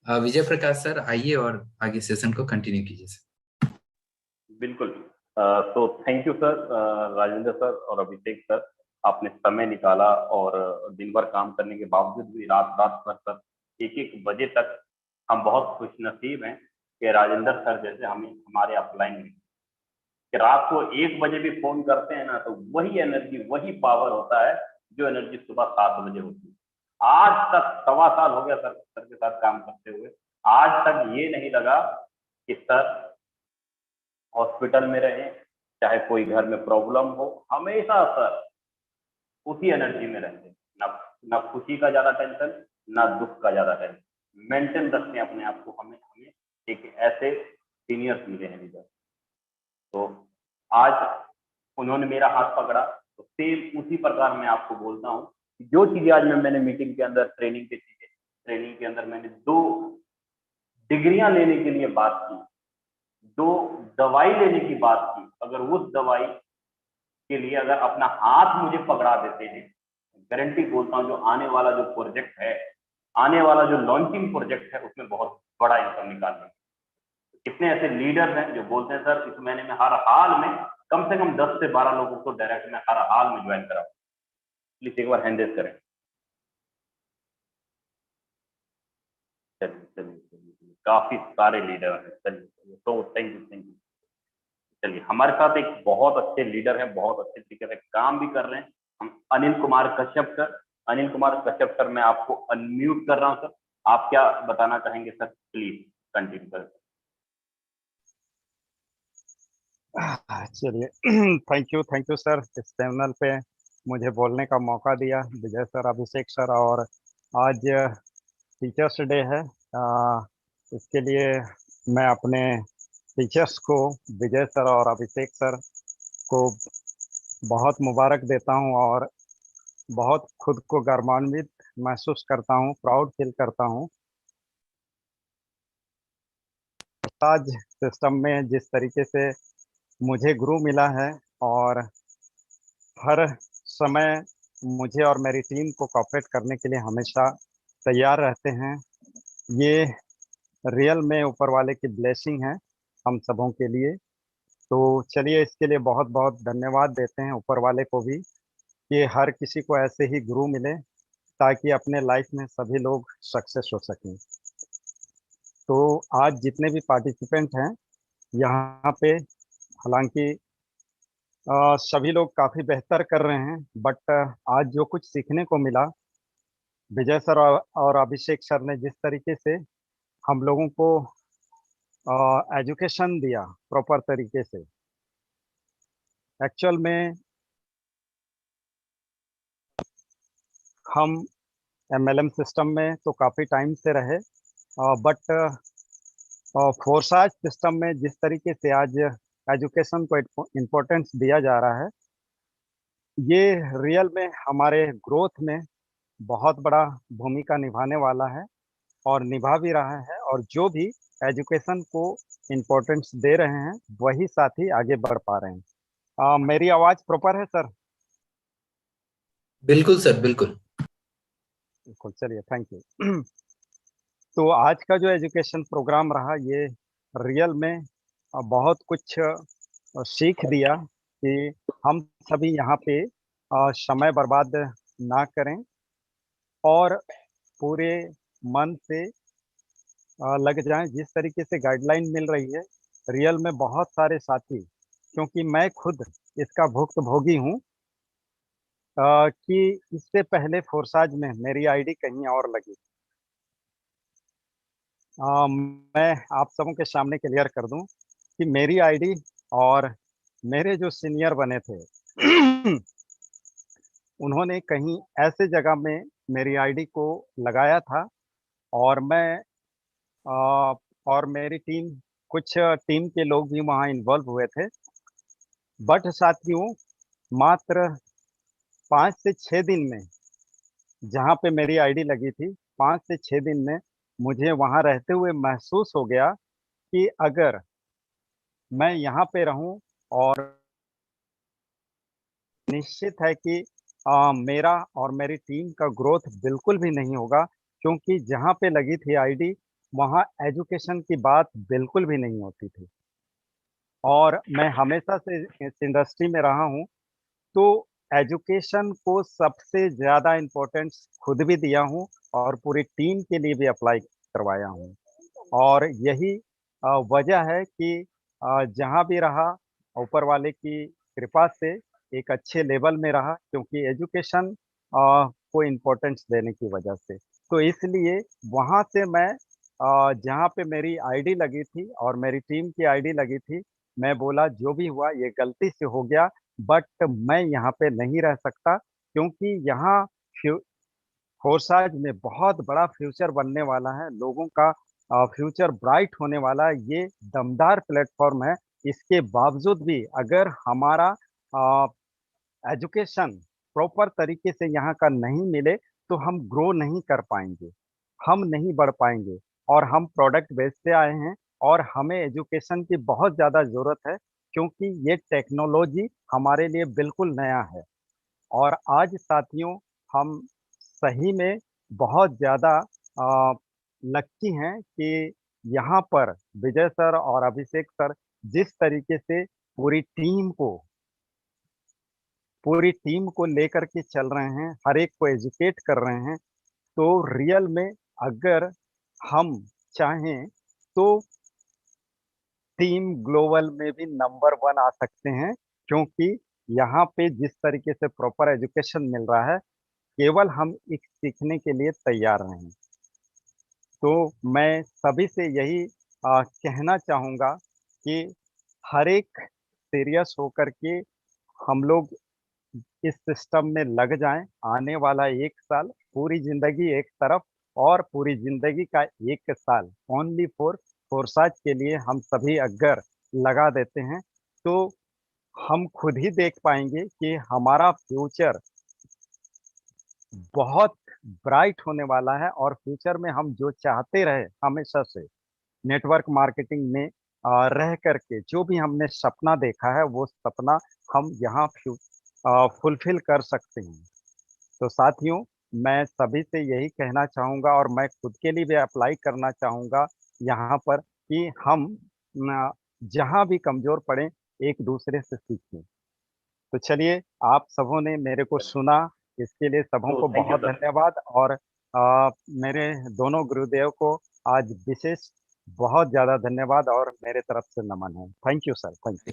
Vijay Prakash sir आइए और आगे सेशन को कंटिन्यू कीजिए सर। बिल्कुल। तो thank you sir, Rajendra sir और अभिषेक सर, आपने समय निकाला और दिन भर काम करने के बावजूद भी रात रात भर सर 1-1 बजे तक हम बहुत खुशनसीब हैं कि राजेंद्र सर जैसे हमें हमारे अपलाइन में कि रात को 1 बजे भी फोन करते हैं ना, तो वही एनर्जी वही पावर होता है जो एनर्जी सुबह 7 बजे होती है। आज तक 1.25 साल हो गया सर के साथ काम करते हुए, आज तक ये नहीं लगा कि सर हॉस्पिटल में रहे, चाहे कोई घर में प्रॉब्लम हो, हमेशा सर उसी एनर्जी में रहते हैं। ना ना खुशी का ज्यादा टेंशन, ना दुख का ज्यादा टेंशन, मेंटेन रखते हैं अपने आप को। हमें हमें एक ऐसे सीनियर्स मिले हैं लीडर। तो आज उन्होंने मेरा हाथ पकड़ा, तो सेम उसी प्रकार मैं आपको बोलता हूँ कि जो चीजें आज मैंने मीटिंग के अंदर ट्रेनिंग के अंदर मैंने 2 डिग्रियां लेने के लिए बात की, 2 दवाई लेने की बात की, अगर उस दवाई के लिए अगर अपना हाथ मुझे पकड़ा देते हैं, गारंटी बोलता हूँ जो आने वाला जो प्रोजेक्ट है, आने वाला जो लॉन्चिंग प्रोजेक्ट है, उसमें बहुत बड़ा इनकम निकालने। कितने ऐसे लीडर्स हैं जो बोलते हैं सर इस महीने में हर हाल में कम से कम 10 से 12 लोगों को डायरेक्ट में हर हाल में ज्वाइन कराओ। प्लीज एक बार हैंड रेज करें। चलिए, काफी सारे लीडर हैं। चलिए, तो थैंक यू। चलिए, हमारे साथ एक बहुत अच्छे लीडर हैं, बहुत अच्छे तरीके से काम भी कर रहे हैं, हम अनिल कुमार कश्यप सर। अनिल कुमार कश्यप सर, मैं आपको अनम्यूट कर रहा हूं सर। आप क्या बताना चाहेंगे सर? प्लीज कंटिन्यू करें। चलिए, थैंक यू सर, इस चैनल पे मुझे बोलने का मौका दिया। विजय सर, अभिषेक सर, और आज टीचर्स डे है, इसके लिए मैं अपने टीचर्स को, विजय सर और अभिषेक सर को बहुत मुबारक देता हूं और बहुत खुद को गर्वान्वित महसूस करता हूं, प्राउड फील करता हूं। आज सिस्टम में जिस तरीके से मुझे गुरु मिला है और हर समय मुझे और मेरी टीम को कोऑपरेट करने के लिए हमेशा तैयार रहते हैं, ये रियल में ऊपर वाले की ब्लेसिंग है हम सबों के लिए। तो चलिए, इसके लिए बहुत बहुत धन्यवाद देते हैं ऊपर वाले को भी कि हर किसी को ऐसे ही गुरु मिले ताकि अपने लाइफ में सभी लोग सक्सेस हो सकें। तो आज जितने भी पार्टिसिपेंट हैं यहाँ पे, हालांकि सभी लोग काफ़ी बेहतर कर रहे हैं, बट आज जो कुछ सीखने को मिला, विजय सर और अभिषेक सर ने जिस तरीके से हम लोगों को एजुकेशन दिया प्रॉपर तरीके से, एक्चुअल में हम एमएलएम सिस्टम में तो काफ़ी टाइम से रहे, बट फोरसाज सिस्टम में जिस तरीके से आज एजुकेशन को इम्पोर्टेंस दिया जा रहा है, ये रियल में हमारे ग्रोथ में बहुत बड़ा भूमिका निभाने वाला है और निभा भी रहा है। और जो भी एजुकेशन को इम्पोर्टेंस दे रहे हैं वही साथी आगे बढ़ पा रहे हैं। मेरी आवाज़ प्रॉपर है सर? बिल्कुल सर, बिल्कुल। चलिए, थैंक यू। तो आज का जो एजुकेशन प्रोग्राम रहा, ये रियल में बहुत कुछ सीख दिया कि हम सभी यहाँ पे समय बर्बाद ना करें और पूरे मन से लग जाएं। जिस तरीके से गाइडलाइन मिल रही है, रियल में बहुत सारे साथी, क्योंकि मैं खुद इसका भुक्तभोगी हूँ कि इससे पहले फोरसाज में मेरी आईडी कहीं और लगी। मैं आप सबों के सामने क्लियर कर दूं कि मेरी आईडी और मेरे जो सीनियर बने थे उन्होंने कहीं ऐसे जगह में मेरी आईडी को लगाया था और मैं और मेरी टीम, कुछ टीम के लोग भी वहाँ इन्वॉल्व हुए थे। बट साथियों, मात्र 5 से 6 दिन में, जहाँ पे मेरी आईडी लगी थी, 5 से 6 दिन में मुझे वहाँ रहते हुए महसूस हो गया कि अगर मैं यहाँ पे रहूं, और निश्चित है कि मेरा और मेरी टीम का ग्रोथ बिल्कुल भी नहीं होगा, क्योंकि जहाँ पे लगी थी आईडी वहाँ एजुकेशन की बात बिल्कुल भी नहीं होती थी। और मैं हमेशा से इस इंडस्ट्री में रहा हूँ, तो एजुकेशन को सबसे ज़्यादा इम्पोर्टेंस खुद भी दिया हूँ और पूरी टीम के लिए भी अप्लाई करवाया हूँ। और यही वजह है कि जहाँ भी रहा, ऊपर वाले की कृपा से एक अच्छे लेवल में रहा, क्योंकि एजुकेशन को इम्पोर्टेंस देने की वजह से। तो इसलिए वहाँ से मैं जहाँ पे मेरी आईडी लगी थी और मेरी टीम की आईडी लगी थी, मैं बोला जो भी हुआ ये गलती से हो गया, बट मैं यहाँ पे नहीं रह सकता, क्योंकि यहाँ फ्यू फोर्साज में बहुत बड़ा फ्यूचर बनने वाला है, लोगों का फ्यूचर ब्राइट होने वाला है, ये दमदार प्लेटफॉर्म है। इसके बावजूद भी अगर हमारा एजुकेशन प्रॉपर तरीके से यहाँ का नहीं मिले, तो हम ग्रो नहीं कर पाएंगे, हम नहीं बढ़ पाएंगे। और हम प्रोडक्ट बेचते आए हैं और हमें एजुकेशन की बहुत ज़्यादा ज़रूरत है, क्योंकि ये टेक्नोलॉजी हमारे लिए बिल्कुल नया है। और आज साथियों, हम सही में बहुत ज़्यादा लकी हैं कि यहाँ पर विजय सर और अभिषेक सर जिस तरीके से पूरी टीम को लेकर के चल रहे हैं, हर एक को एजुकेट कर रहे हैं, तो रियल में अगर हम चाहें तो टीम ग्लोबल में भी नंबर वन आ सकते हैं, क्योंकि यहाँ पे जिस तरीके से प्रॉपर एजुकेशन मिल रहा है, केवल हम एक सीखने के लिए तैयार रहें। तो मैं सभी से यही कहना चाहूँगा कि हर एक सीरियस होकर के हम लोग इस सिस्टम में लग जाएं। आने वाला 1 साल, पूरी जिंदगी एक तरफ और पूरी जिंदगी का 1 साल ओनली फॉर फोर्साज के लिए हम सभी अगर लगा देते हैं, तो हम खुद ही देख पाएंगे कि हमारा फ्यूचर बहुत ब्राइट होने वाला है। और फ्यूचर में हम जो चाहते रहे हमेशा से, नेटवर्क मार्केटिंग में रह करके जो भी हमने सपना देखा है, वो सपना हम यहाँ फुलफिल कर सकते हैं। तो साथियों, मैं सभी से यही कहना चाहूँगा और मैं खुद के लिए भी अप्लाई करना चाहूँगा यहाँ पर कि हम जहाँ भी कमज़ोर पड़ें, एक दूसरे से सीखें। तो चलिए, आप सबों ने मेरे को सुना, इसके लिए सबों तो को थैंक यू बहुत सर। धन्यवाद। और मेरे दोनों गुरुदेव को आज विशेष बहुत ज़्यादा धन्यवाद और मेरे तरफ से नमन है। Thank you sir, thank you.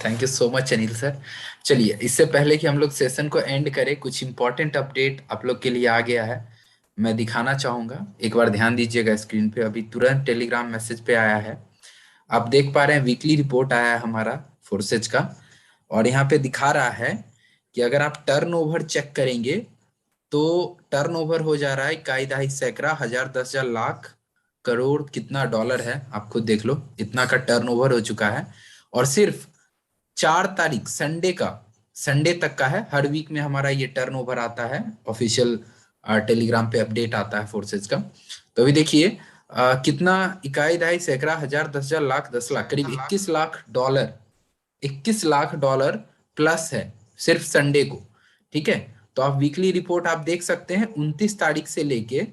Thank you so much Anil sir. चलिए, इससे पहले कि हम लोग सेशन को एंड करें, कुछ इंपॉर्टेंट अपडेट आप लोग के लिए आ गया है, मैं दिखाना चाहूंगा। एक बार ध्यान दीजिएगा स्क्रीन पे, अभी तुरंत टेलीग्राम मैसेज पे आया है। आप देख पा रहे हैं वीकली रिपोर्ट आया है हमारा फोर्सेज का, और यहाँ पे दिखा रहा है कि अगर आप टर्नओवर चेक करेंगे तो टर्नओवर हो जा रहा है इकाई दहाई सैकड़ा हजार 10,000 लाख करोड़, कितना डॉलर है आप खुद देख लो, इतना का टर्नओवर हो चुका है। और सिर्फ 4 तारीख संडे तक का है। हर वीक में हमारा ये टर्नओवर आता है, ऑफिशियल टेलीग्राम पे अपडेट आता है फोर्सेज का। तो अभी देखिए कितना, इकाई दहाई सैकड़ा हजार 10,000 लाख 10 लाख, करीब 21 lakh dollar, 21 lakh dollar plus है सिर्फ संडे को। ठीक है, तो आप वीकली रिपोर्ट आप देख सकते हैं 29 तारीख से लेके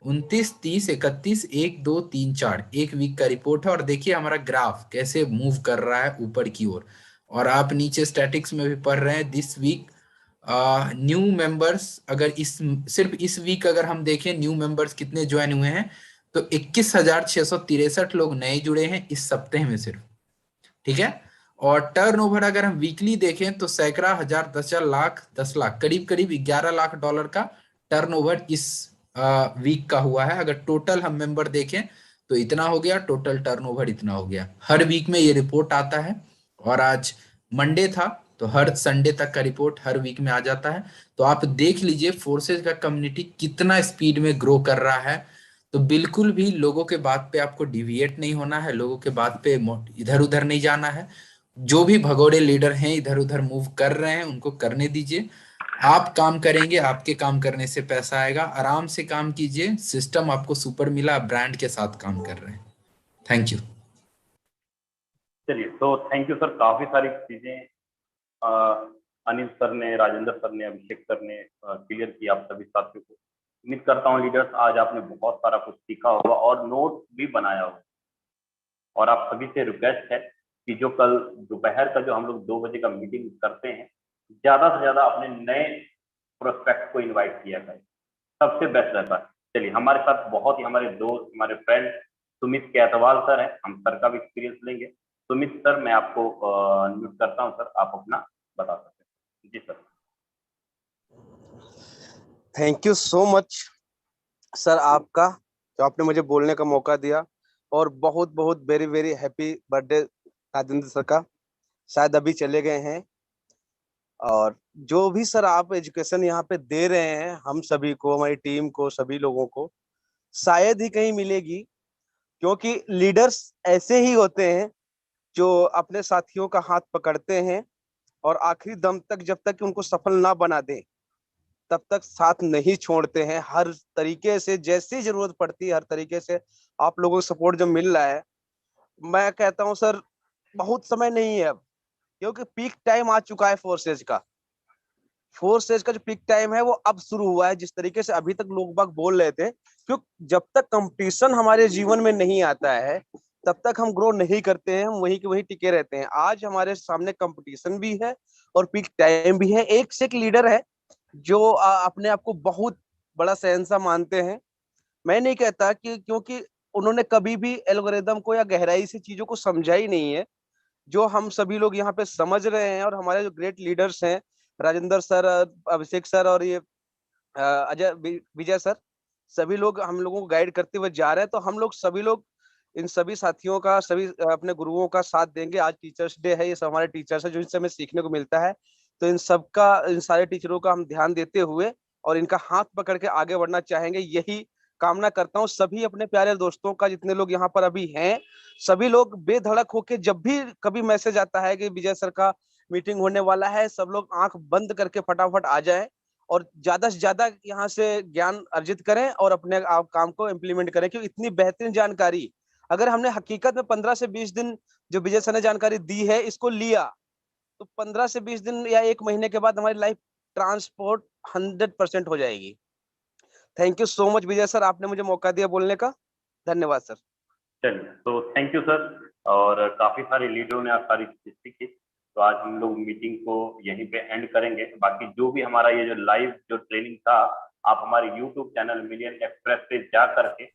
29, 30, 31, 1, 2, 3, 4, एक वीक का रिपोर्ट है। और देखिए हमारा ग्राफ कैसे मूव कर रहा है ऊपर की ओर। और आप नीचे स्टैटिक्स में भी पढ़ रहे हैं दिस वीक न्यू मेंबर्स, अगर सिर्फ इस वीक अगर हम देखें न्यू मेंबर्स कितने ज्वाइन हुए हैं, तो 21,663 लोग नए जुड़े हैं इस सप्ताह में सिर्फ। ठीक है, और टर्नओवर अगर हम वीकली देखें तो सैकड़ा हजार 10,000 लाख 10 लाख, करीब करीब 11 लाख डॉलर का टर्नओवर इस वीक का हुआ है। अगर टोटल हम मेंबर देखें तो इतना हो गया, टोटल टर्नओवर इतना हो गया। हर वीक में ये रिपोर्ट आता है, और आज मंडे था तो हर संडे तक का रिपोर्ट हर वीक में आ जाता है। तो आप देख लीजिए फोर्सेज का कम्युनिटी कितना स्पीड में ग्रो कर रहा है। तो बिल्कुल भी लोगों के बात पे आपको डिविएट नहीं होना है, लोगों के बात पे इधर उधर नहीं जाना है। जो भी भगोड़े लीडर हैं इधर उधर मूव कर रहे हैं उनको करने दीजिए। आप काम करेंगे, आपके काम करने से पैसा आएगा। आराम से काम कीजिए, सिस्टम आपको सुपर मिला, ब्रांड के साथ काम कर रहे हैं। Thank you. चलिए, तो थैंक यू सर। काफी सारी चीजें अनिल सर ने, राजेंद्र सर ने, अभिषेक सर ने क्लियर किया आप सभी साथियों को। उम्मीद करता हूँ लीडर्स आज आपने बहुत सारा कुछ सीखा होगा और नोट भी बनाया होगा। और आप सभी से रिक्वेस्ट है कि जो कल दोपहर का जो हम लोग 2 बजे का मीटिंग करते हैं, ज्यादा से ज्यादा अपने नए प्रोस्पेक्ट को इनवाइट किया करें, सबसे बेस्ट रहता है। चलिए, हमारे साथ बहुत ही हमारे दोस्त, हमारे फ्रेंड सुमित केतवाल सर हैं, हम सर का भी एक्सपीरियंस लेंगे। सुमित सर, मैं आपको म्यूट करता हूं सर, आप अपना बता सकते हैं। जी sir. Thank you so much sir आपका, जो आपने मुझे बोलने का मौका दिया, और बहुत बहुत very very happy birthday Rajendra sir का। शायद अभी चले गए हैं, और जो भी सर आप एजुकेशन यहाँ पे दे रहे हैं हम सभी को, हमारी टीम को, सभी लोगों को, शायद ही कहीं मिलेगी। क्योंकि लीडर्स ऐसे ही होते हैं जो अपने साथियों का हाथ पकड़ते हैं और आखिरी दम तक, जब तक कि उनको सफल ना बना दें, तब तक साथ नहीं छोड़ते हैं। हर तरीके से जैसी जरूरत पड़ती है, हर तरीके से आप लोगों को सपोर्ट जो मिल रहा है, मैं कहता हूं सर बहुत समय नहीं है अब, क्योंकि पीक टाइम आ चुका है फोर्सेज का। फोर्सेज का जो पीक टाइम है वो अब शुरू हुआ है। जिस तरीके से अभी तक लोग बाग बोल रहे थे, क्योंकि जब तक कंपटीशन हमारे जीवन में नहीं आता है तब तक हम ग्रो नहीं करते हैं, हम वहीं के वहीं टिके रहते हैं। आज हमारे सामने कंपटीशन भी है और पीक टाइम भी है। एक से एक लीडर है जो अपने आप को बहुत बड़ा शहंशाह मानते हैं। मैं नहीं कहता कि क्योंकि उन्होंने कभी भी एल्गोरिदम को या गहराई से चीजों को समझा ही नहीं है, जो हम सभी लोग यहाँ पे समझ रहे हैं। और हमारे जो ग्रेट लीडर्स हैं, राजेंद्र सर, अभिषेक सर और ये अजय विजय सर, सभी लोग हम लोगों को गाइड करते हुए जा रहे हैं। तो हम लोग सभी लोग इन सभी साथियों का, सभी अपने गुरुओं का साथ देंगे। आज टीचर्स डे है, ये सब हमारे टीचर्स है जो इनसे हमें सीखने को मिलता है। तो इन सबका, इन सारे टीचरों का हम ध्यान देते हुए और इनका हाथ पकड़ के आगे बढ़ना चाहेंगे। यही कामना करता हूँ सभी अपने प्यारे दोस्तों का, जितने लोग यहाँ पर अभी हैं। सभी लोग बेधड़क होके, जब भी कभी मैसेज आता है कि विजय सर का मीटिंग होने वाला है, सब लोग आंख बंद करके फटाफट आ जाएं और ज्यादा से ज्यादा यहाँ से ज्ञान अर्जित करें और अपने आप काम को इम्प्लीमेंट करें। क्योंकि इतनी बेहतरीन जानकारी अगर हमने हकीकत में 15 से 20 दिन जो विजय सर ने जानकारी दी है इसको लिया, तो 15 से 20 दिन या 1 महीने के बाद हमारी लाइफ ट्रांसपोर्ट 100% हो जाएगी। Thank you so much Vijay sir, आपने मुझे मौका दिया बोलने का। धन्यवाद सर। चलिए, तो थैंक यू सर। और काफी सारे लीडरों ने आज सारी चीज सीखी, तो आज हम लोग मीटिंग को यहीं पे एंड करेंगे। बाकी जो भी हमारा ये जो लाइव जो ट्रेनिंग था, आप हमारे यूट्यूब चैनल मिलियन एक्सप्रेस पे जा करके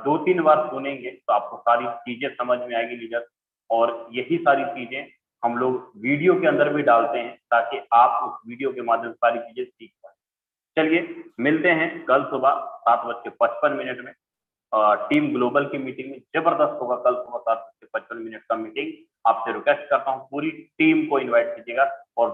2-3 बार सुनेंगे तो आपको सारी चीजें समझ में आएगी लीडर। और यही सारी चीजें हम लोग वीडियो के अंदर भी डालते हैं ताकि आप उस वीडियो के माध्यम से सारी चीजें सीख पाए। चलिए, मिलते हैं कल सुबह 7:55 में टीम ग्लोबल की मीटिंग में। जबरदस्त होगा कल सुबह 7:55 का मीटिंग। आपसे रिक्वेस्ट करता हूँ पूरी टीम को इनवाइट कीजिएगा और